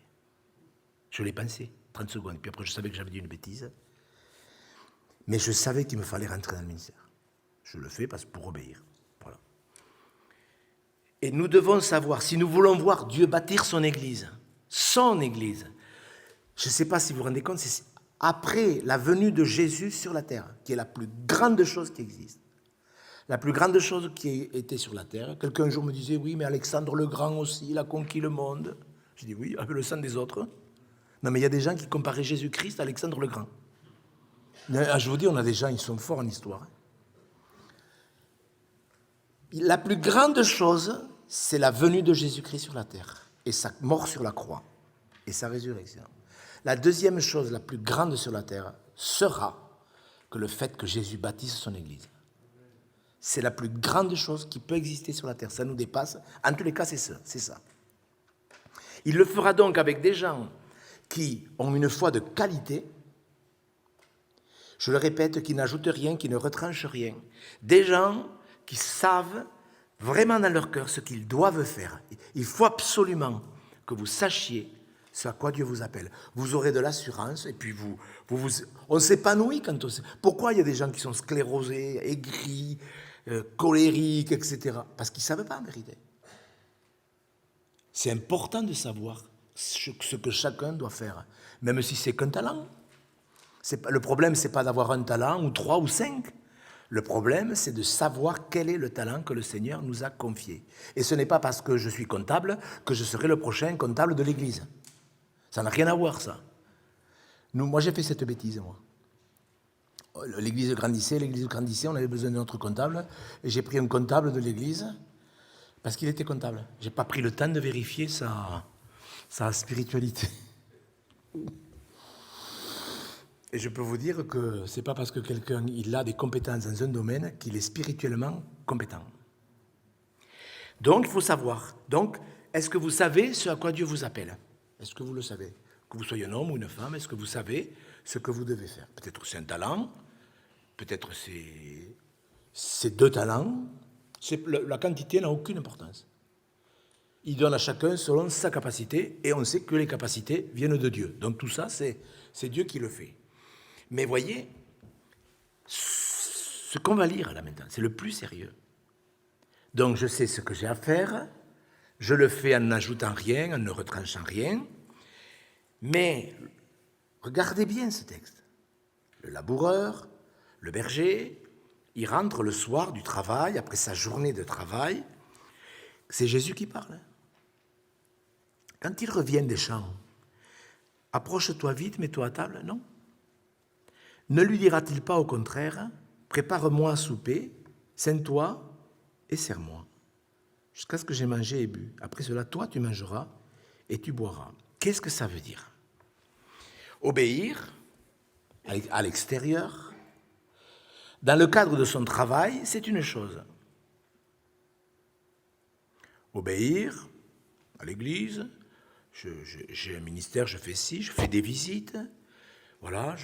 A: Je l'ai pensé, 30 secondes. Puis après, je savais que j'avais dit une bêtise. Mais je savais qu'il me fallait rentrer dans le ministère. Je le fais pour obéir. Voilà. Et nous devons savoir, si nous voulons voir Dieu bâtir son Église, je ne sais pas si vous vous rendez compte, c'est après la venue de Jésus sur la terre, qui est la plus grande chose qui existe. La plus grande chose qui était sur la terre. Quelqu'un un jour me disait, oui, mais Alexandre le Grand aussi, il a conquis le monde. Je dis, oui, avec le sang des autres. Non, mais il y a des gens qui comparaient Jésus-Christ à Alexandre le Grand. Je vous dis, on a des gens, ils sont forts en histoire. La plus grande chose, c'est la venue de Jésus-Christ sur la terre, et sa mort sur la croix, et sa résurrection. La deuxième chose, la plus grande sur la terre, sera que le fait que Jésus bâtisse son Église. C'est la plus grande chose qui peut exister sur la terre. Ça nous dépasse. En tous les cas, c'est ça. Il le fera donc avec des gens qui ont une foi de qualité. Je le répète, qui n'ajoutent rien, qui ne retranchent rien. Des gens qui savent vraiment dans leur cœur ce qu'ils doivent faire. Il faut absolument que vous sachiez ce à quoi Dieu vous appelle. Vous aurez de l'assurance et puis on s'épanouit quand on sait. Pourquoi il y a des gens qui sont sclérosés, aigris, colériques, etc. Parce qu'ils ne savent pas en vérité. C'est important de savoir ce que chacun doit faire, même si c'est qu'un talent. Le problème, ce n'est pas d'avoir un talent, ou 3 ou 5. Le problème, c'est de savoir quel est le talent que le Seigneur nous a confié. Et ce n'est pas parce que je suis comptable que je serai le prochain comptable de l'Église. Ça n'a rien à voir, ça. Moi, j'ai fait cette bêtise, moi. L'Église grandissait, on avait besoin de notre comptable, et j'ai pris un comptable de l'Église parce qu'il était comptable. Je n'ai pas pris le temps de vérifier sa spiritualité. Et je peux vous dire que ce n'est pas parce que quelqu'un il a des compétences dans un domaine qu'il est spirituellement compétent. Donc, il faut savoir. Donc, est-ce que vous savez ce à quoi Dieu vous appelle? Est-ce que vous le savez? Que vous soyez un homme ou une femme, est-ce que vous savez ce que vous devez faire? Peut-être c'est un talent, peut-être c'est 2 talents. La quantité n'a aucune importance. Il donne à chacun selon sa capacité, et on sait que les capacités viennent de Dieu. Donc tout ça, c'est Dieu qui le fait. Mais voyez, ce qu'on va lire là maintenant, c'est le plus sérieux. Donc je sais ce que j'ai à faire, je le fais en n'ajoutant rien, en ne retranchant rien, mais regardez bien ce texte. Le laboureur, le berger, il rentre le soir du travail, après sa journée de travail, c'est Jésus qui parle. Quand il revient des champs, approche-toi vite, mets-toi à table, non? Ne lui dira-t-il pas au contraire, prépare-moi à souper, saigne-toi et sers-moi, jusqu'à ce que j'ai mangé et bu. Après cela, toi, tu mangeras et tu boiras. Qu'est-ce que ça veut dire? Obéir à l'extérieur, dans le cadre de son travail, c'est une chose. Obéir à l'église, j'ai un ministère, je fais ci, je fais des visites, voilà,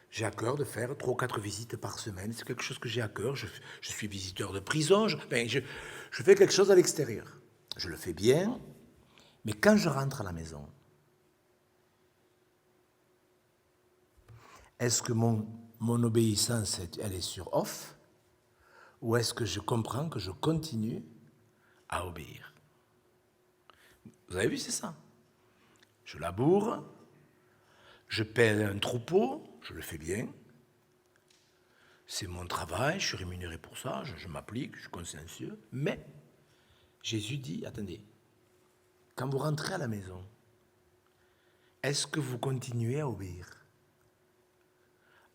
A: j'ai à cœur de faire 3 ou 4 visites par semaine, c'est quelque chose que j'ai à cœur, je suis visiteur de prison, je fais quelque chose à l'extérieur. Je le fais bien, mais quand je rentre à la maison, est-ce que mon obéissance, elle est sur off, ou est-ce que je comprends que je continue à obéir? Vous avez vu, c'est ça. Je laboure, je paie un troupeau, je le fais bien. C'est mon travail, je suis rémunéré pour ça, je m'applique, je suis consciencieux. Mais Jésus dit, attendez, quand vous rentrez à la maison, est-ce que vous continuez à obéir?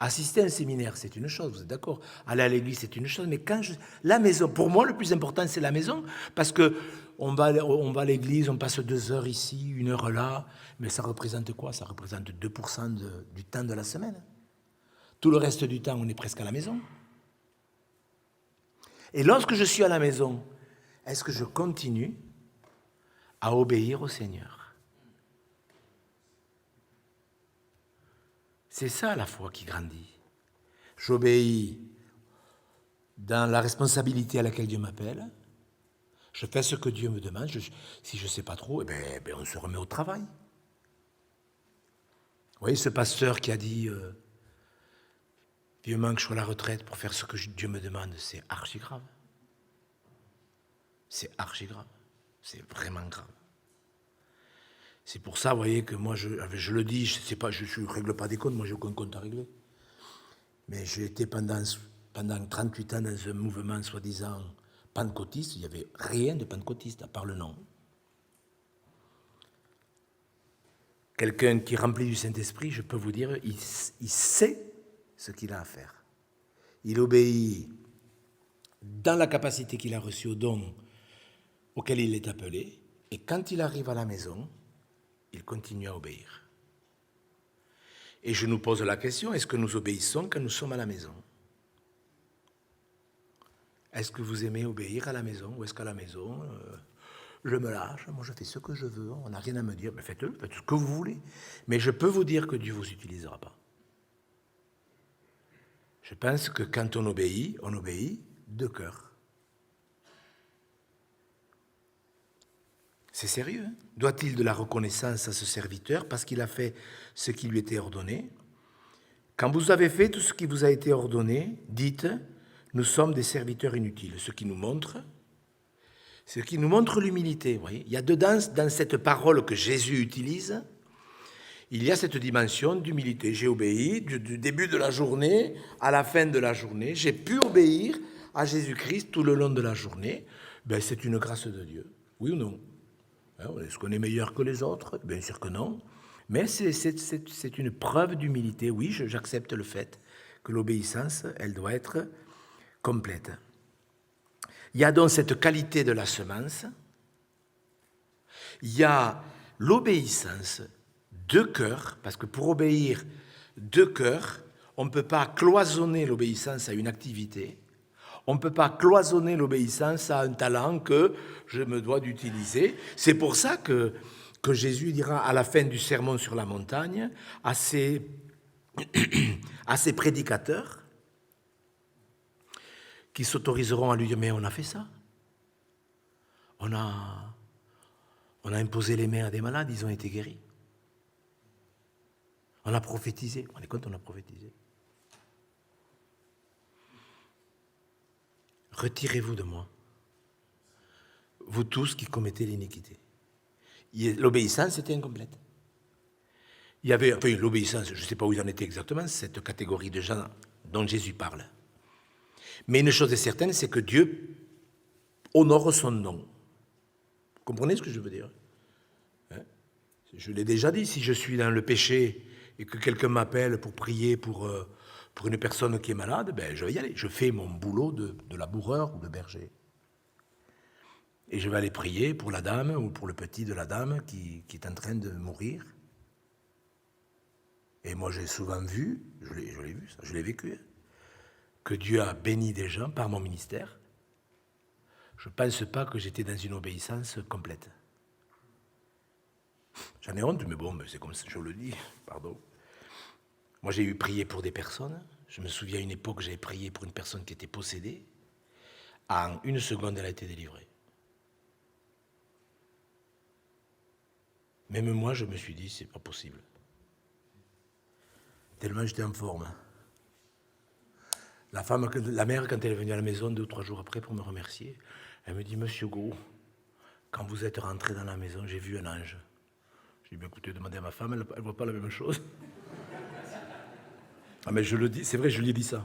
A: Assister à un séminaire, c'est une chose, vous êtes d'accord? Aller à l'église, c'est une chose, mais la maison, pour moi, le plus important, c'est la maison, parce que on va à l'église, on passe 2 heures ici, 1 heure là, mais ça représente quoi? Ça représente 2% du temps de la semaine. Tout le reste du temps, on est presque à la maison. Et lorsque je suis à la maison, est-ce que je continue à obéir au Seigneur? C'est ça la foi qui grandit. J'obéis dans la responsabilité à laquelle Dieu m'appelle. Je fais ce que Dieu me demande. Si je ne sais pas trop, eh ben, on se remet au travail. Vous voyez ce pasteur qui a dit vivement que je sois à la retraite pour faire ce que Dieu me demande, c'est archi grave. C'est archi grave. C'est vraiment grave. C'est pour ça, vous voyez, que moi, je le dis, je ne règle pas des comptes, moi, j'ai aucun compte à régler. Mais j'ai été pendant 38 ans dans un mouvement soi-disant pentecôtiste, il n'y avait rien de pentecôtiste, à part le nom. Quelqu'un qui est rempli du Saint-Esprit, je peux vous dire, il sait ce qu'il a à faire. Il obéit dans la capacité qu'il a reçue au don auquel il est appelé, et quand il arrive à la maison, il continue à obéir. Et je nous pose la question, est-ce que nous obéissons quand nous sommes à la maison? Est-ce que vous aimez obéir à la maison? Ou est-ce qu'à la maison, je me lâche, moi je fais ce que je veux, on n'a rien à me dire, mais faites-le, faites ce que vous voulez. Mais je peux vous dire que Dieu ne vous utilisera pas. Je pense que quand on obéit de cœur. C'est sérieux, hein? Doit-il de la reconnaissance à ce serviteur parce qu'il a fait ce qui lui était ordonné? Quand vous avez fait tout ce qui vous a été ordonné, dites, nous sommes des serviteurs inutiles. Ce qui nous montre l'humilité. Vous voyez, il y a dedans, dans cette parole que Jésus utilise, il y a cette dimension d'humilité. J'ai obéi du début de la journée à la fin de la journée. J'ai pu obéir à Jésus-Christ tout le long de la journée. Ben, c'est une grâce de Dieu. Oui ou non? Est-ce qu'on est meilleur que les autres? Bien sûr que non. Mais c'est une preuve d'humilité. Oui, j'accepte le fait que l'obéissance, elle doit être complète. Il y a donc cette qualité de la semence. Il y a l'obéissance de cœur, parce que pour obéir de cœur, on ne peut pas cloisonner l'obéissance à une activité. On ne peut pas cloisonner l'obéissance à un talent que je me dois d'utiliser. C'est pour ça que Jésus dira à la fin du sermon sur la montagne à ses prédicateurs qui s'autoriseront à lui dire « Mais on a fait ça. On a imposé les mains à des malades, ils ont été guéris. On a prophétisé. On est compte, on a prophétisé. Retirez-vous de moi, vous tous qui commettez l'iniquité. » L'obéissance était incomplète. Il y avait, enfin, l'obéissance, je ne sais pas où il en était exactement, cette catégorie de gens dont Jésus parle. Mais une chose est certaine, c'est que Dieu honore son nom. Vous comprenez ce que je veux dire? Je l'ai déjà dit, si je suis dans le péché et que quelqu'un m'appelle pour prier pour une personne qui est malade, ben je vais y aller. Je fais mon boulot de laboureur ou de berger. Et je vais aller prier pour la dame ou pour le petit de la dame qui est en train de mourir. Et moi, j'ai souvent vu, je l'ai vu, ça, je l'ai vécu, que Dieu a béni des gens par mon ministère. Je ne pense pas que j'étais dans une obéissance complète. J'en ai honte, mais bon, c'est comme ça, je le dis, pardon. Moi, j'ai eu prié pour des personnes. Je me souviens à une époque, j'avais prié pour une personne qui était possédée. En 1 seconde, elle a été délivrée. Même moi, je me suis dit, c'est pas possible. Tellement j'étais en forme. La mère, quand elle est venue à la maison 2 ou 3 jours après pour me remercier, elle me dit, Monsieur Gros, quand vous êtes rentré dans la maison, j'ai vu un ange. J'ai dit, écoutez, demandez à ma femme, elle ne voit pas la même chose. Ah, mais je le dis, c'est vrai, je lui ai dit ça.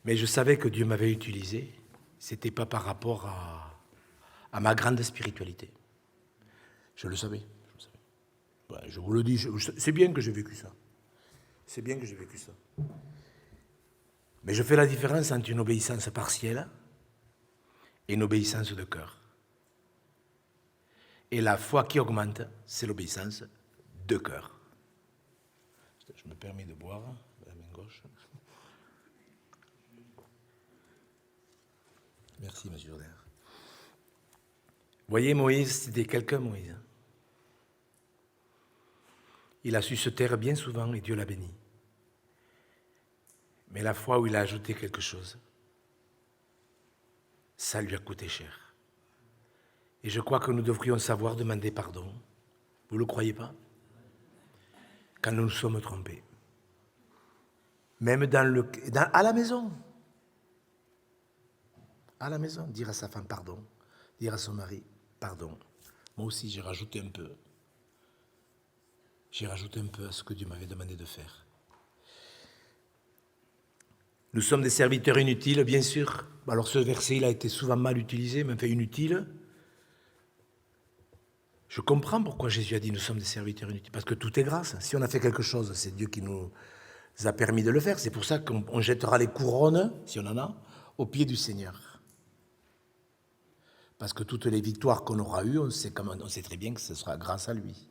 A: Mais je savais que Dieu m'avait utilisé. C'était pas par rapport à ma grande spiritualité. Je le savais. Ouais, je vous le dis, c'est bien que j'ai vécu ça. C'est bien que j'ai vécu ça. Mais je fais la différence entre une obéissance partielle et une obéissance de cœur. Et la foi qui augmente, c'est l'obéissance de cœur. Je me permets de boire, la main gauche. Merci, monsieur Jourdain. Vous voyez, Moïse, c'était quelqu'un, Moïse. Il a su se taire bien souvent et Dieu l'a béni. Mais la fois où il a ajouté quelque chose, ça lui a coûté cher. Et je crois que nous devrions savoir demander pardon. Vous ne le croyez pas? Quand nous nous sommes trompés. Même à la maison. À la maison, dire à sa femme pardon. Dire à son mari pardon. Moi aussi, j'ai rajouté un peu. J'ai rajouté un peu à ce que Dieu m'avait demandé de faire. Nous sommes des serviteurs inutiles, bien sûr. Alors ce verset, il a été souvent mal utilisé, mais enfin inutile. Je comprends pourquoi Jésus a dit nous sommes des serviteurs inutiles, parce que tout est grâce. Si on a fait quelque chose, c'est Dieu qui nous a permis de le faire. C'est pour ça qu'on jettera les couronnes, si on en a, aux pieds du Seigneur. Parce que toutes les victoires qu'on aura eues, on sait très bien que ce sera grâce à lui.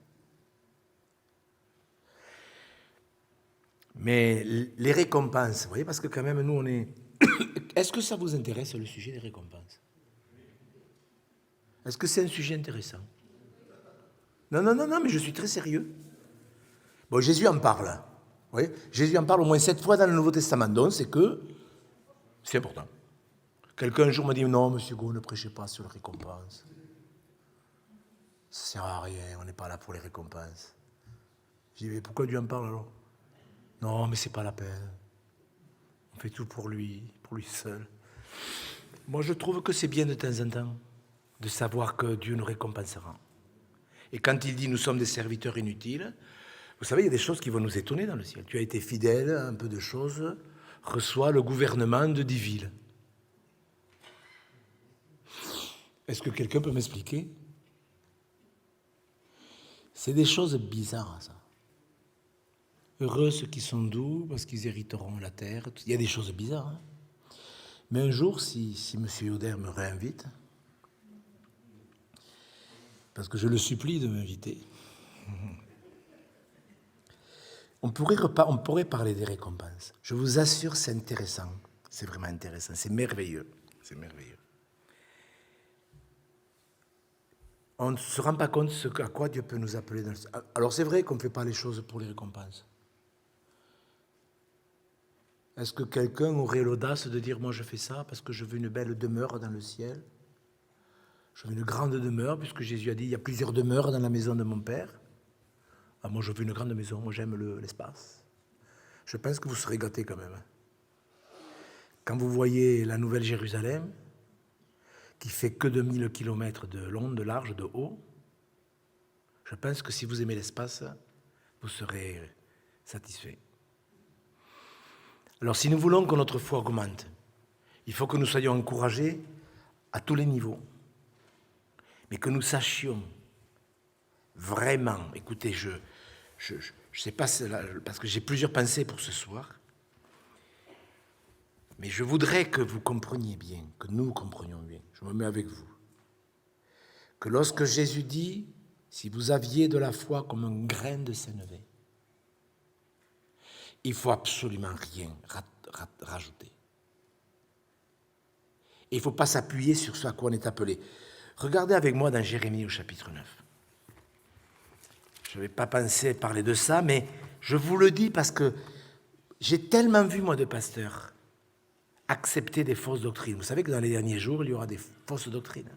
A: Mais les récompenses, vous voyez, parce que quand même, nous, on est... Est-ce que ça vous intéresse, le sujet des récompenses? Est-ce que c'est un sujet intéressant? Non, mais je suis très sérieux. Bon, Jésus en parle. Vous voyez, Jésus en parle au moins 7 fois dans le Nouveau Testament, donc c'est important. Quelqu'un un jour m'a dit, non, monsieur Gau, ne prêchez pas sur les récompenses. Ça ne sert à rien, on n'est pas là pour les récompenses. J'ai dit, mais pourquoi Dieu en parle alors? Non, mais c'est pas la peine. On fait tout pour lui seul. Moi, je trouve que c'est bien de temps en temps de savoir que Dieu nous récompensera. Et quand il dit « nous sommes des serviteurs inutiles », vous savez, il y a des choses qui vont nous étonner dans le ciel. Tu as été fidèle à un peu de choses, reçois le gouvernement de 10 villes. Est-ce que quelqu'un peut m'expliquer? C'est des choses bizarres, ça. Heureux ceux qui sont doux, parce qu'ils hériteront la terre. Il y a des choses bizarres. Hein. Mais un jour, si M. Yoder me réinvite, parce que je le supplie de m'inviter, on pourrait parler des récompenses. Je vous assure, c'est intéressant. C'est vraiment intéressant. C'est merveilleux. C'est merveilleux. On ne se rend pas compte à quoi Dieu peut nous appeler. Alors c'est vrai qu'on ne fait pas les choses pour les récompenses. Est-ce que quelqu'un aurait l'audace de dire « moi je fais ça parce que je veux une belle demeure dans le ciel ». Je veux une grande demeure, puisque Jésus a dit « il y a plusieurs demeures dans la maison de mon Père ». Ah, moi je veux une grande maison, moi j'aime l'espace. Je pense que vous serez gâtés quand même. Quand vous voyez la Nouvelle Jérusalem, qui fait que 2000 km de long, de large, de haut, je pense que si vous aimez l'espace, vous serez satisfait. Alors si nous voulons que notre foi augmente, il faut que nous soyons encouragés à tous les niveaux, mais que nous sachions vraiment, écoutez, je sais pas, parce que j'ai plusieurs pensées pour ce soir, mais je voudrais que vous compreniez bien, que nous comprenions bien, je me mets avec vous, que lorsque Jésus dit, si vous aviez de la foi comme un grain de sénévé, il ne faut absolument rien rajouter. Et il ne faut pas s'appuyer sur ce à quoi on est appelé. Regardez avec moi dans Jérémie au chapitre 9. Je ne vais pas penser parler de ça, mais je vous le dis parce que j'ai tellement vu, moi, de pasteurs accepter des fausses doctrines. Vous savez que dans les derniers jours, il y aura des fausses doctrines.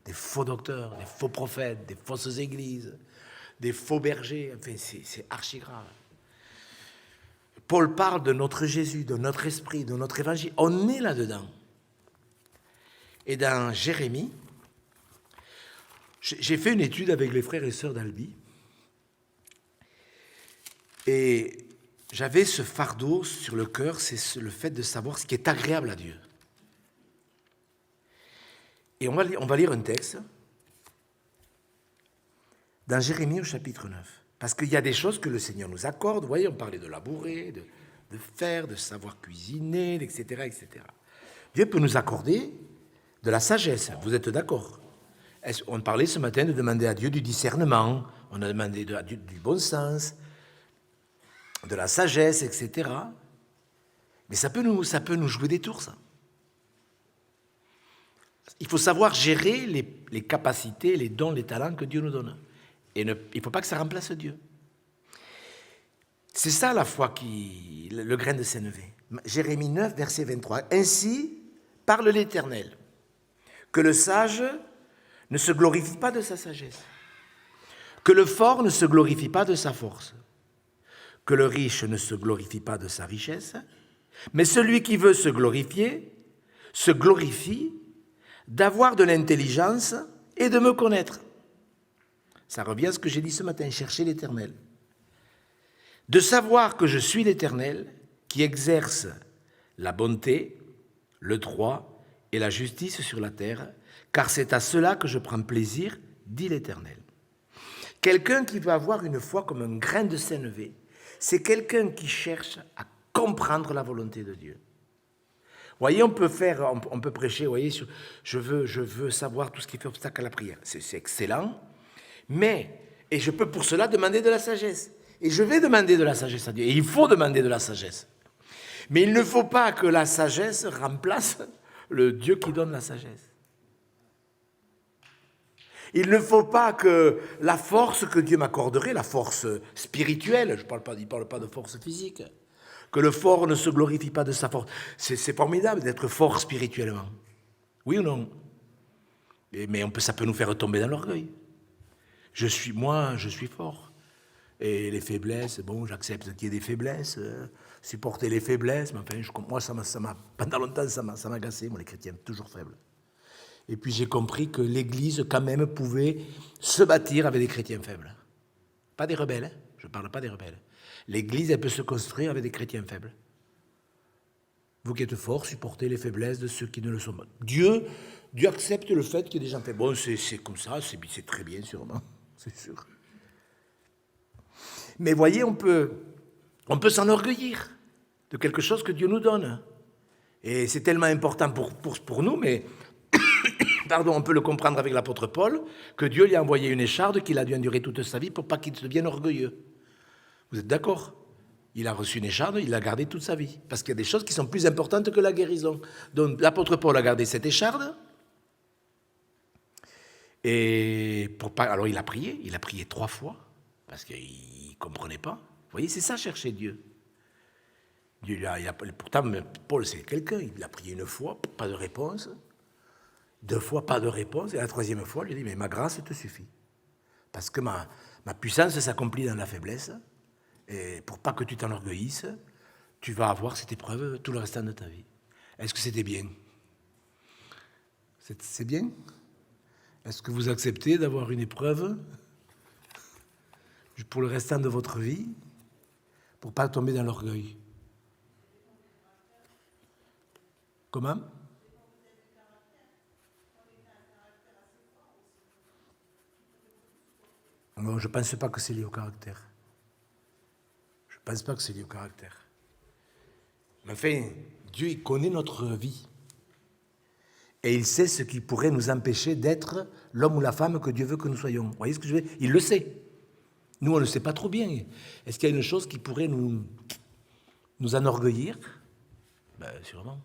A: Des faux docteurs, des faux prophètes, des fausses églises, des faux bergers. Enfin, c'est archi grave. Paul parle de notre Jésus, de notre esprit, de notre évangile. On est là-dedans. Et dans Jérémie, j'ai fait une étude avec les frères et sœurs d'Albi. Et j'avais ce fardeau sur le cœur, c'est le fait de savoir ce qui est agréable à Dieu. Et on va lire un texte dans Jérémie au chapitre 9. Parce qu'il y a des choses que le Seigneur nous accorde. Vous voyez, on parlait de labourer, de faire, de savoir cuisiner, etc., etc. Dieu peut nous accorder de la sagesse. Vous êtes d'accord? On parlait ce matin de demander à Dieu du discernement. On a demandé à Dieu du bon sens, de la sagesse, etc. Mais ça peut nous jouer des tours, ça. Il faut savoir gérer les capacités, les dons, les talents que Dieu nous donne. Et il ne faut pas que ça remplace Dieu. C'est ça la foi, le grain de sénévé. Jérémie 9, verset 23. « Ainsi parle l'Éternel, que le sage ne se glorifie pas de sa sagesse, que le fort ne se glorifie pas de sa force, que le riche ne se glorifie pas de sa richesse, mais celui qui veut se glorifie d'avoir de l'intelligence et de me connaître. » Ça revient à ce que j'ai dit ce matin, chercher l'Éternel. De savoir que je suis l'Éternel qui exerce la bonté, le droit et la justice sur la terre, car c'est à cela que je prends plaisir, dit l'Éternel. Quelqu'un qui veut avoir une foi comme un grain de sénévé, c'est quelqu'un qui cherche à comprendre la volonté de Dieu. Vous voyez, on peut prêcher, vous voyez, sur je veux savoir tout ce qui fait obstacle à la prière. C'est excellent, et je peux pour cela demander de la sagesse. Et je vais demander de la sagesse à Dieu. Et il faut demander de la sagesse. Mais il ne faut pas que la sagesse remplace le Dieu qui donne la sagesse. Il ne faut pas que la force que Dieu m'accorderait, la force spirituelle, il ne parle pas de force physique, que le fort ne se glorifie pas de sa force. C'est formidable d'être fort spirituellement. Oui ou non? Mais ça peut nous faire tomber dans l'orgueil. Je suis fort. Et les faiblesses, bon, j'accepte qu'il y ait des faiblesses, supporter les faiblesses, mais enfin, moi, pendant longtemps, ça m'a agacé, moi, les chrétiens, toujours faibles. Et puis j'ai compris que l'Église, quand même, pouvait se bâtir avec des chrétiens faibles. Pas des rebelles, hein. Je ne parle pas des rebelles. L'Église, elle peut se construire avec des chrétiens faibles. Vous qui êtes forts, supportez les faiblesses de ceux qui ne le sont pas. Dieu accepte le fait qu'il y ait des gens faibles. Bon, c'est comme ça, c'est très bien sûrement, c'est sûr. Mais voyez, on peut s'enorgueillir de quelque chose que Dieu nous donne. Et c'est tellement important pour nous, mais pardon, on peut le comprendre avec l'apôtre Paul, que Dieu lui a envoyé une écharde qu'il a dû endurer toute sa vie pour pas qu'il devienne orgueilleux. Vous êtes d'accord? Il a reçu une écharde, il l'a gardée toute sa vie. Parce qu'il y a des choses qui sont plus importantes que la guérison. Donc l'apôtre Paul a gardé cette écharde. Et alors il a prié 3 fois, parce qu'il ne comprenait pas. Vous voyez, c'est ça, chercher Dieu. Pourtant, Paul, c'est quelqu'un, il a prié 1 fois, pas de réponse. 2 fois, pas de réponse. Et la 3e fois, il lui dit, mais ma grâce te suffit. Parce que ma puissance s'accomplit dans la faiblesse. Et pour pas que tu t'enorgueillisses, tu vas avoir cette épreuve tout le restant de ta vie. Est-ce que c'était bien? C'est bien? Est-ce que vous acceptez d'avoir une épreuve pour le restant de votre vie, pour pas tomber dans l'orgueil? Comment? Non, je ne pense pas que c'est lié au caractère. Je ne pense pas que c'est lié au caractère. Mais enfin, Dieu, il connaît notre vie. Et il sait ce qui pourrait nous empêcher d'être l'homme ou la femme que Dieu veut que nous soyons. Vous voyez ce que je veux dire? Il le sait. Nous, on ne le sait pas trop bien. Est-ce qu'il y a une chose qui pourrait nous enorgueillir? Ben, sûrement.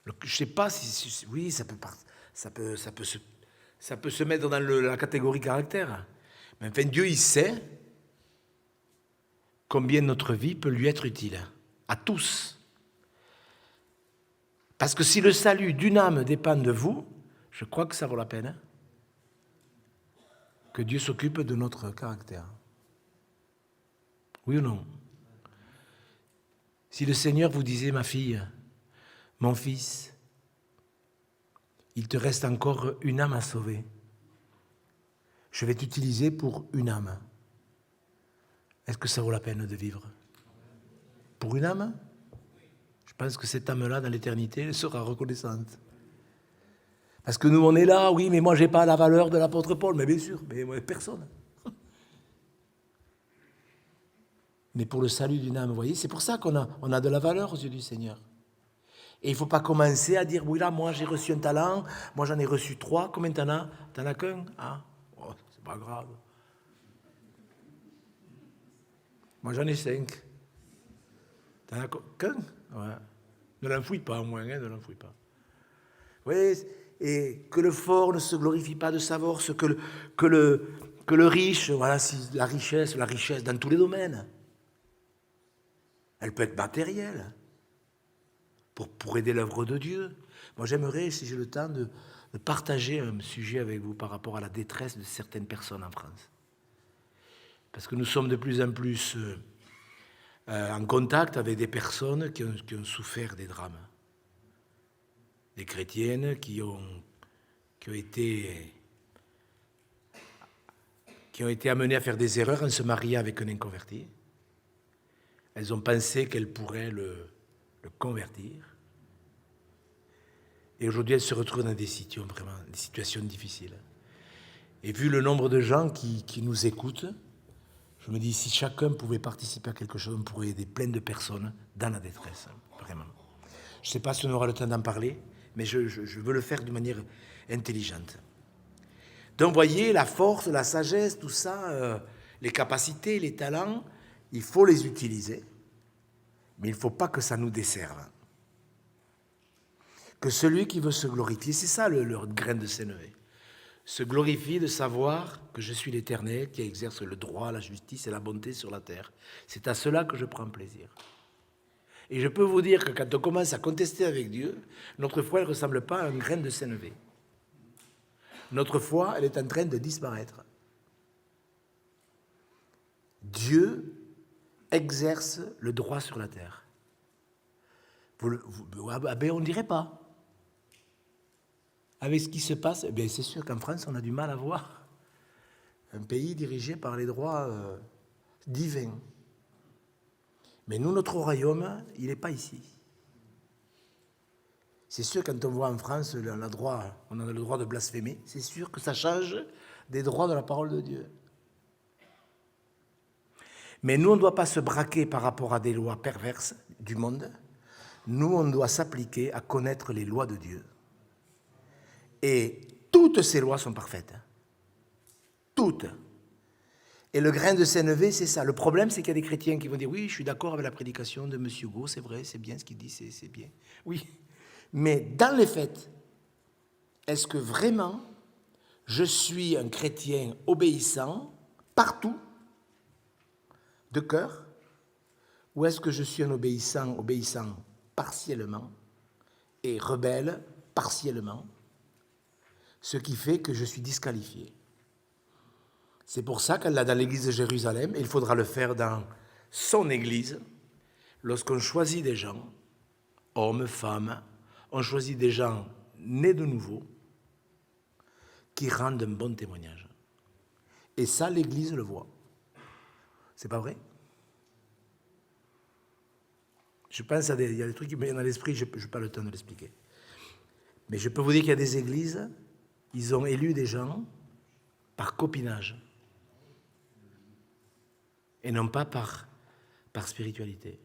A: Je ne sais pas si oui, ça peut se mettre dans la catégorie caractère. Mais enfin, Dieu, il sait combien notre vie peut lui être utile, à tous. Parce que si le salut d'une âme dépend de vous, je crois que ça vaut la peine, hein, que Dieu s'occupe de notre caractère. Oui ou non? Si le Seigneur vous disait, ma fille, mon fils, il te reste encore une âme à sauver. Je vais t'utiliser pour une âme. Est-ce que ça vaut la peine de vivre? Pour une âme? Je pense que cette âme-là, dans l'éternité, elle sera reconnaissante. Parce que nous, on est là, oui, mais moi, je n'ai pas la valeur de l'apôtre Paul. Mais bien sûr, mais moi, personne. Mais pour le salut d'une âme, vous voyez, c'est pour ça qu'on a de la valeur aux yeux du Seigneur. Et il ne faut pas commencer à dire, oui, là, moi, j'ai reçu un talent, moi, j'en ai reçu 3. Combien t'en as? T'en as qu'un? Ah, oh, c'est pas grave. Moi, j'en ai 5. T'en as qu'un? Ouais. Ne l'enfouille pas, au moins, hein, ne l'enfouille pas. Vous voyez, et que le fort ne se glorifie pas de sa force, que le riche, voilà, la richesse dans tous les domaines. Elle peut être matérielle, pour aider l'œuvre de Dieu. Moi, j'aimerais, si j'ai le temps, de partager un sujet avec vous par rapport à la détresse de certaines personnes en France. Parce que nous sommes de plus en plus en contact avec des personnes qui ont souffert des drames. Des chrétiennes qui ont été amenées à faire des erreurs en se mariant avec un inconverti. Elles ont pensé qu'elles pourraient le convertir. Et aujourd'hui, elles se retrouvent dans des situations difficiles. Et vu le nombre de gens qui nous écoutent, je me dis, si chacun pouvait participer à quelque chose, on pourrait aider plein de personnes dans la détresse, vraiment. Je ne sais pas si on aura le temps d'en parler, mais je veux le faire de manière intelligente. Donc, voyez, la force, la sagesse, tout ça, les capacités, les talents, il faut les utiliser, mais il ne faut pas que ça nous desserve. Que celui qui veut se glorifier, c'est ça le grain de sénévé, se glorifie de savoir que je suis l'Éternel qui exerce le droit, la justice et la bonté sur la terre. C'est à cela que je prends plaisir. Et je peux vous dire que quand on commence à contester avec Dieu, notre foi, elle ne ressemble pas à un grain de sénévé. Notre foi, elle est en train de disparaître. Dieu exerce le droit sur la terre. On ne dirait pas. Avec ce qui se passe, c'est sûr qu'en France, on a du mal à voir un pays dirigé par les droits divins. Mais nous, notre royaume, il n'est pas ici. C'est sûr, quand on voit en France, on a le droit de blasphémer, c'est sûr que ça change des droits de la parole de Dieu. Mais nous, on ne doit pas se braquer par rapport à des lois perverses du monde. Nous, on doit s'appliquer à connaître les lois de Dieu. Et toutes ces lois sont parfaites. Toutes. Et le grain de sénévé, c'est ça. Le problème, c'est qu'il y a des chrétiens qui vont dire « Oui, je suis d'accord avec la prédication de M. Go, c'est vrai, c'est bien ce qu'il dit, c'est bien. » Oui. Mais dans les faits, est-ce que vraiment je suis un chrétien obéissant partout, de cœur, ou est-ce que je suis un obéissant partiellement et rebelle partiellement, ce qui fait que je suis disqualifié. C'est pour ça qu'elle l'a dans l'église de Jérusalem, et il faudra le faire dans son église, lorsqu'on choisit des gens, hommes, femmes, on choisit des gens nés de nouveau, qui rendent un bon témoignage. Et ça, l'église le voit. C'est pas vrai? Je pense il y a des trucs qui me viennent à l'esprit, je n'ai pas le temps de l'expliquer. Mais je peux vous dire qu'il y a des églises, ils ont élu des gens par copinage. Et non pas par spiritualité.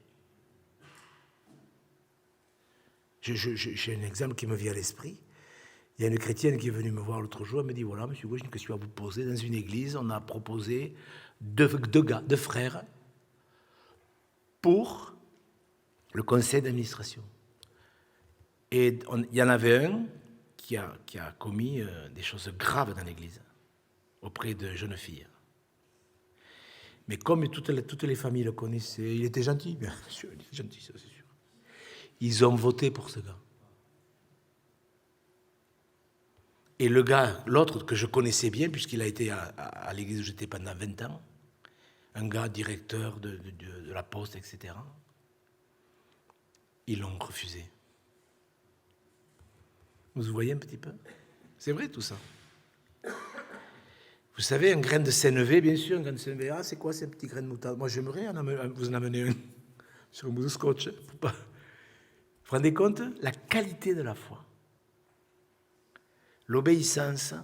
A: J'ai un exemple qui me vient à l'esprit. Il y a une chrétienne qui est venue me voir l'autre jour, elle me dit, voilà, monsieur Gouin, j'ai une question à vous poser. Dans une église, on a proposé deux frères, pour le conseil d'administration. Et il y en avait un qui a commis des choses graves dans l'église, auprès de jeunes filles. Mais comme toutes les familles le connaissaient, il était gentil, bien sûr, il était gentil, ça c'est sûr. Ils ont voté pour ce gars. Et le gars, l'autre que je connaissais bien, puisqu'il a été à l'église où j'étais pendant 20 ans, un gars directeur de la poste, etc., ils l'ont refusé. Vous voyez un petit peu? C'est vrai tout ça. Vous savez, un grain de sénévé, bien sûr, un grain de sénévé, c'est quoi ces petits grains de moutarde? Moi, j'aimerais vous en amener un sur un bout de scotch. Vous vous rendez compte? La qualité de la foi. L'obéissance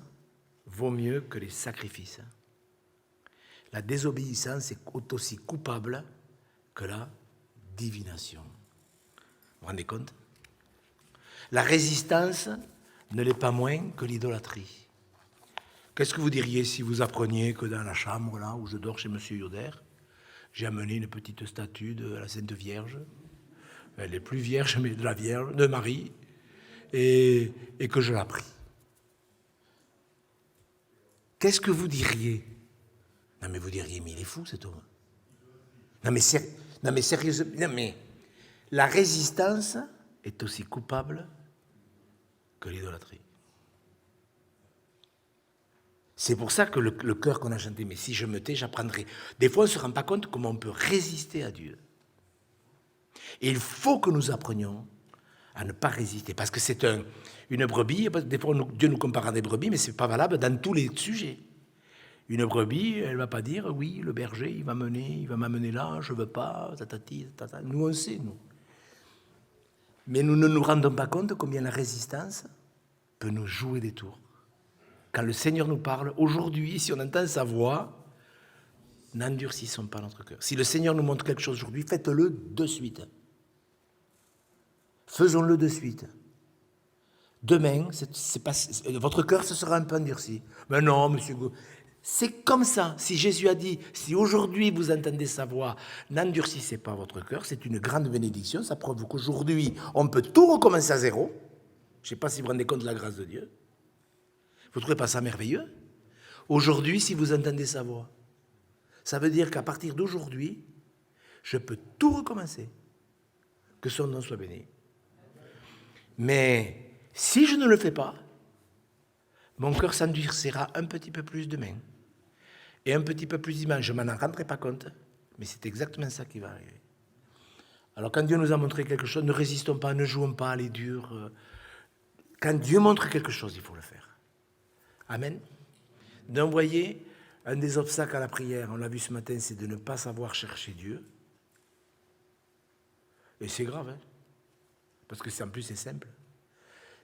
A: vaut mieux que les sacrifices. La désobéissance est aussi coupable que la divination. Vous vous rendez compte? La résistance ne l'est pas moins que l'idolâtrie. Qu'est-ce que vous diriez si vous appreniez que dans la chambre là où je dors chez M. Yoder, j'ai amené une petite statue de la Sainte Vierge, elle est plus vierge, mais de la Vierge, de Marie, et que je la prie? Qu'est-ce que vous diriez? Non mais vous diriez, mais il est fou cet homme. Non mais sérieusement, non mais la résistance est aussi coupable que l'idolâtrie. C'est pour ça que le chœur qu'on a chanté, mais si je me tais, j'apprendrai. Des fois, on ne se rend pas compte comment on peut résister à Dieu. Et il faut que nous apprenions à ne pas résister, parce que c'est une brebis. Des fois, Dieu nous compare à des brebis, mais ce n'est pas valable dans tous les sujets. Une brebis, elle ne va pas dire, oui, le berger, il va m'amener là, je ne veux pas, tatati, tata. Nous, on sait, nous. Mais nous ne nous rendons pas compte combien la résistance peut nous jouer des tours. Quand le Seigneur nous parle, aujourd'hui, si on entend sa voix, n'endurcissons pas notre cœur. Si le Seigneur nous montre quelque chose aujourd'hui, faites-le de suite. Faisons-le de suite. Demain, votre cœur se sera un peu endurci. Mais non, monsieur Gou, c'est comme ça. Si Jésus a dit, si aujourd'hui vous entendez sa voix, n'endurcissez pas votre cœur, c'est une grande bénédiction. Ça prouve qu'aujourd'hui, on peut tout recommencer à zéro. Je ne sais pas si vous vous rendez compte de la grâce de Dieu. Vous ne trouvez pas ça merveilleux? Aujourd'hui, si vous entendez sa voix, ça veut dire qu'à partir d'aujourd'hui, je peux tout recommencer. Que son nom soit béni. Mais si je ne le fais pas, mon cœur s'endurcira un petit peu plus demain. Et un petit peu plus dimanche. Je ne m'en rendrai pas compte, mais c'est exactement ça qui va arriver. Alors quand Dieu nous a montré quelque chose, ne résistons pas, ne jouons pas à les durs. Quand Dieu montre quelque chose, il faut le faire. Amen. Donc vous voyez, un des obstacles à la prière, on l'a vu ce matin, c'est de ne pas savoir chercher Dieu. Et c'est grave, hein, parce que en plus c'est simple.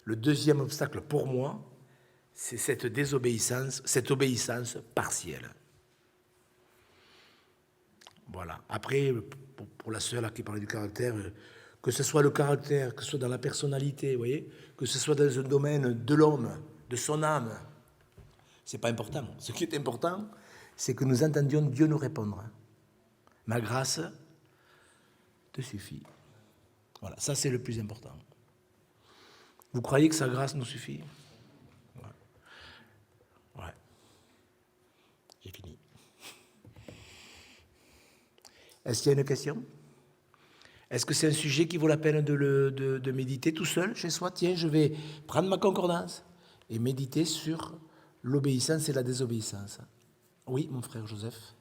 A: Le deuxième obstacle pour moi, c'est cette désobéissance, cette obéissance partielle. Voilà. Après, pour la sœur là, qui parlait du caractère, que ce soit le caractère, que ce soit dans la personnalité, vous voyez, que ce soit dans un domaine de l'homme, de son âme, c'est pas important. Ce qui est important, c'est que nous entendions Dieu nous répondre. Ma grâce te suffit. Voilà, ça c'est le plus important. Vous croyez que sa grâce nous suffit? Ouais. J'ai fini. Est-ce qu'il y a une question? Est-ce que c'est un sujet qui vaut la peine de méditer tout seul chez soi? Tiens, je vais prendre ma concordance et méditer sur l'obéissance et la désobéissance. Oui, mon frère Joseph.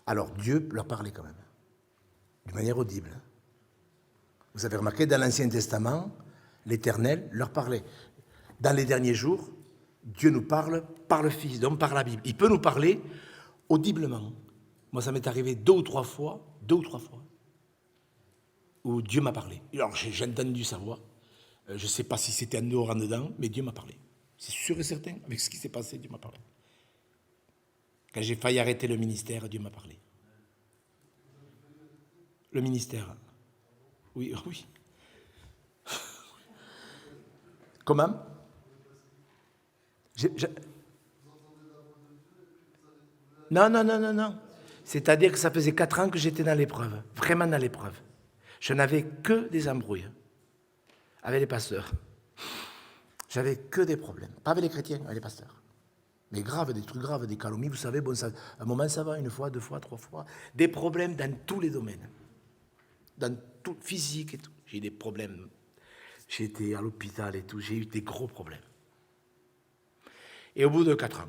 A: Alors, Dieu leur parlait quand même, d'une manière audible. Vous avez remarqué, dans l'Ancien Testament, l'Éternel leur parlait. Dans les derniers jours, Dieu nous parle par le Fils, donc par la Bible. Il peut nous parler audiblement. Moi, ça m'est arrivé deux ou trois fois, où Dieu m'a parlé. Alors, j'ai entendu sa voix. Je ne sais pas si c'était en dehors ou en dedans, mais Dieu m'a parlé. C'est sûr et certain, avec ce qui s'est passé, Dieu m'a parlé. Quand j'ai failli arrêter le ministère, Dieu m'a parlé. Le ministère. Oui, oui. Comment? Non. C'est-à-dire que ça faisait 4 ans que j'étais dans l'épreuve, vraiment dans l'épreuve. Je n'avais que des embrouilles avec les pasteurs. J'avais que des problèmes. Pas avec les chrétiens, avec les pasteurs. Mais grave, des trucs graves, des calomnies, vous savez, bon, ça, à un moment ça va, une fois, deux fois, trois fois. Des problèmes dans tous les domaines. Dans tout, physique et tout. J'ai eu des problèmes. J'ai été à l'hôpital et tout, j'ai eu des gros problèmes. Et au bout de 4 ans,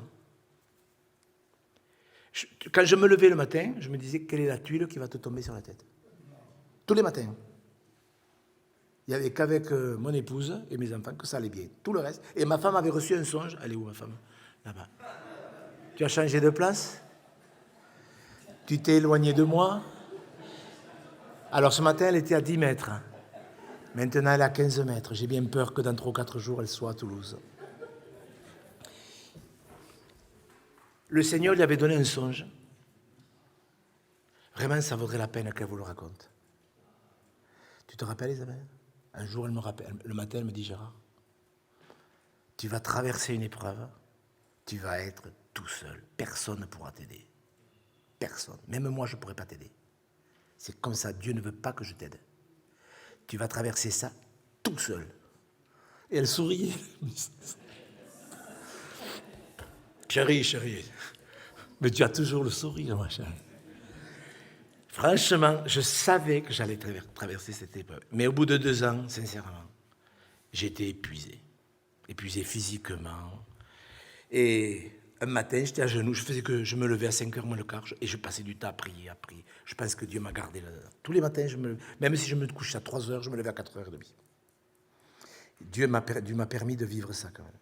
A: quand je me levais le matin, je me disais, quelle est la tuile qui va te tomber sur la tête? Tous les matins. Il n'y avait qu'avec mon épouse et mes enfants que ça allait bien. Tout le reste. Et ma femme avait reçu un songe. Elle est où, ma femme? Là-bas. Tu as changé de place? Tu t'es éloigné de moi? Alors ce matin, elle était à 10 mètres. Maintenant, elle est à 15 mètres. J'ai bien peur que dans 3 ou 4 jours, elle soit à Toulouse. Le Seigneur lui avait donné un songe. Vraiment, ça vaudrait la peine qu'elle vous le raconte. Tu te rappelles, Isabelle? Un jour, elle me rappelle, le matin, elle me dit, Gérard, tu vas traverser une épreuve, tu vas être tout seul. Personne ne pourra t'aider. Personne. Même moi, je ne pourrai pas t'aider. C'est comme ça, Dieu ne veut pas que je t'aide. Tu vas traverser ça tout seul. Et elle souriait. Chérie, mais tu as toujours le sourire, ma chérie. Franchement, je savais que j'allais traverser cette épreuve. Mais au bout de 2 ans, sincèrement, j'étais épuisé. Épuisé physiquement. Et un matin, j'étais à genoux, je me levais à 5h moins le quart, et je passais du temps à prier. Je pense que Dieu m'a gardé là-dedans. Tous les matins, même si je me couchais à 3h, je me levais à 4h30. Dieu m'a permis de vivre ça quand même.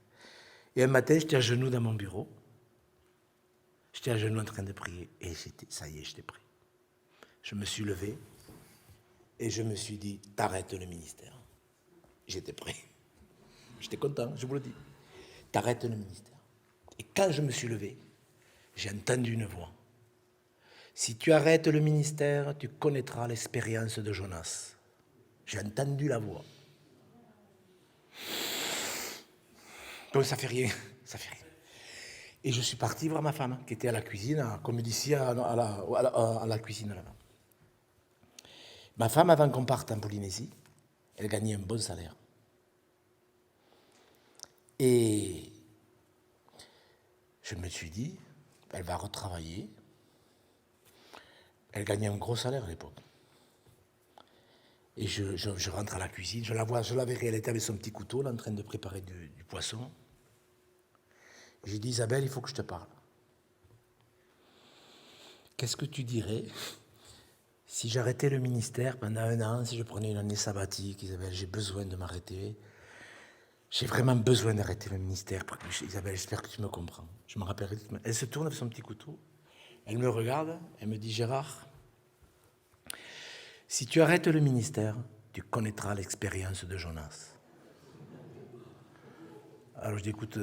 A: Et un matin, j'étais à genoux dans mon bureau. J'étais à genoux en train de prier, et ça y est, j'étais prêt. Je me suis levé, et je me suis dit, t'arrêtes le ministère. J'étais prêt. J'étais content, je vous le dis. T'arrêtes le ministère. Et quand je me suis levé, j'ai entendu une voix. Si tu arrêtes le ministère, tu connaîtras l'expérience de Jonas. J'ai entendu la voix. Donc ça fait rien. Et je suis parti voir ma femme, qui était à la cuisine, comme d'ici à la cuisine là-bas. Ma femme, avant qu'on parte en Polynésie, elle gagnait un bon salaire. Et je me suis dit, elle va retravailler. Elle gagnait un gros salaire à l'époque. Et je rentre à la cuisine, je la verrai, elle était avec son petit couteau, là, en train de préparer du poisson. J'ai dit, Isabelle, il faut que je te parle. Qu'est-ce que tu dirais si j'arrêtais le ministère pendant 1 an, si je prenais une année sabbatique? Isabelle, j'ai besoin de m'arrêter. J'ai vraiment besoin d'arrêter le ministère. Isabelle, j'espère que tu me comprends. Je me rappellerai. Elle se tourne avec son petit couteau. Elle me regarde. Elle me dit, Gérard, si tu arrêtes le ministère, tu connaîtras l'expérience de Jonas. Alors je dis, écoute,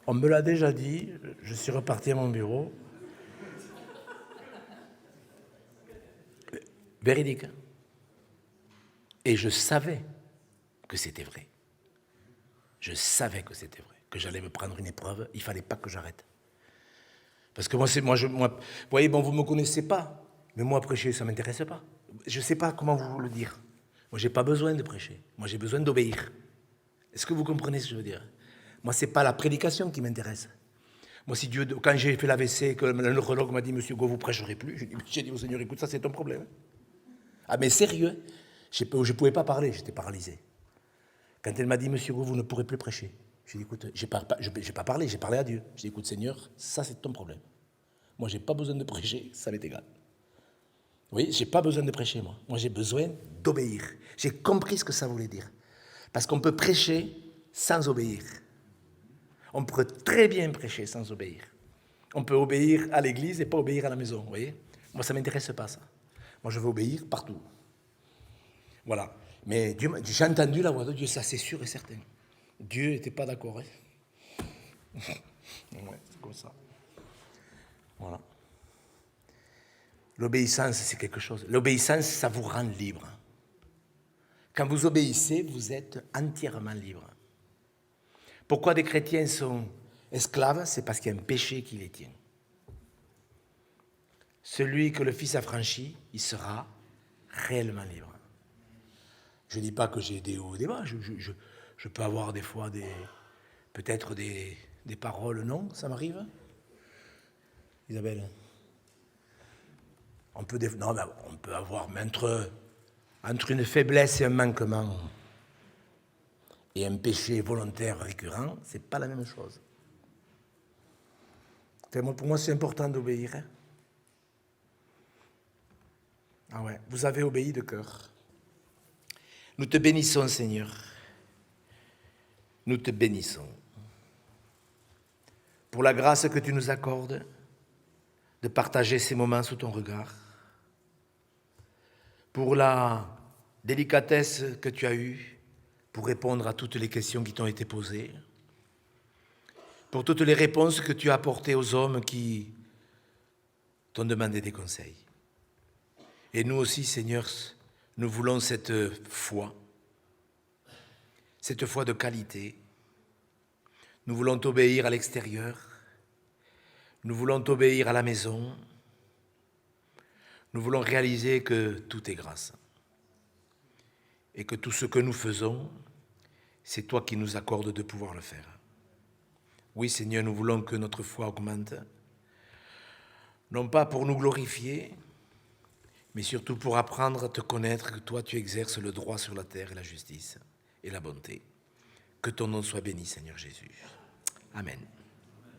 A: on me l'a déjà dit. Je suis reparti à mon bureau. Véridique. Et je savais que c'était vrai. Je savais que c'était vrai, que j'allais me prendre une épreuve, il ne fallait pas que j'arrête. Parce que vous voyez, bon, vous ne me connaissez pas, mais moi, prêcher, ça ne m'intéresse pas. Je ne sais pas comment vous le dire. Moi, je n'ai pas besoin de prêcher. Moi, j'ai besoin d'obéir. Est-ce que vous comprenez ce que je veux dire? Moi, ce n'est pas la prédication qui m'intéresse. Moi, si Dieu, quand j'ai fait l'AVC, que le neurologue m'a dit, Monsieur Go, vous ne prêcherez plus, j'ai dit au Seigneur, écoute, ça, c'est ton problème. Ah, mais sérieux, je ne pouvais pas parler, j'étais paralysé. Quand elle m'a dit, Monsieur Go, vous ne pourrez plus prêcher. J'ai dit, écoute, je n'ai pas parlé, j'ai parlé à Dieu. J'ai dit, écoute, Seigneur, ça c'est ton problème. Moi, je n'ai pas besoin de prêcher, ça m'est égal. Vous voyez, je n'ai pas besoin de prêcher, moi. Moi, j'ai besoin d'obéir. J'ai compris ce que ça voulait dire. Parce qu'on peut prêcher sans obéir. On peut très bien prêcher sans obéir. On peut obéir à l'église et pas obéir à la maison, vous voyez. Moi, ça ne m'intéresse pas, ça. Moi, je veux obéir partout. Voilà. Mais j'ai entendu la voix de Dieu, ça c'est sûr et certain. Dieu n'était pas d'accord. Hein. Ouais, c'est comme ça. Voilà. L'obéissance, c'est quelque chose. L'obéissance, ça vous rend libre. Quand vous obéissez, vous êtes entièrement libre. Pourquoi des chrétiens sont esclaves? C'est parce qu'il y a un péché qui les tient. Celui que le Fils a franchi, il sera réellement libre. Je ne dis pas que j'ai des hauts et des bas, je peux avoir des fois peut-être des paroles, non, ça m'arrive. Isabelle, on peut avoir, mais entre une faiblesse et un manquement et un péché volontaire récurrent, ce n'est pas la même chose. Pour moi, c'est important d'obéir. Hein. Ah ouais, vous avez obéi de cœur. Nous te bénissons, Seigneur. Nous te bénissons. Pour la grâce que tu nous accordes de partager ces moments sous ton regard. Pour la délicatesse que tu as eue pour répondre à toutes les questions qui t'ont été posées. Pour toutes les réponses que tu as apportées aux hommes qui t'ont demandé des conseils. Et nous aussi, Seigneur, nous voulons cette foi de qualité. Nous voulons t'obéir à l'extérieur. Nous voulons t'obéir à la maison. Nous voulons réaliser que tout est grâce. Et que tout ce que nous faisons, c'est toi qui nous accordes de pouvoir le faire. Oui, Seigneur, nous voulons que notre foi augmente. Non pas pour nous glorifier, mais surtout pour apprendre à te connaître, que toi tu exerces le droit sur la terre et la justice et la bonté. Que ton nom soit béni, Seigneur Jésus. Amen.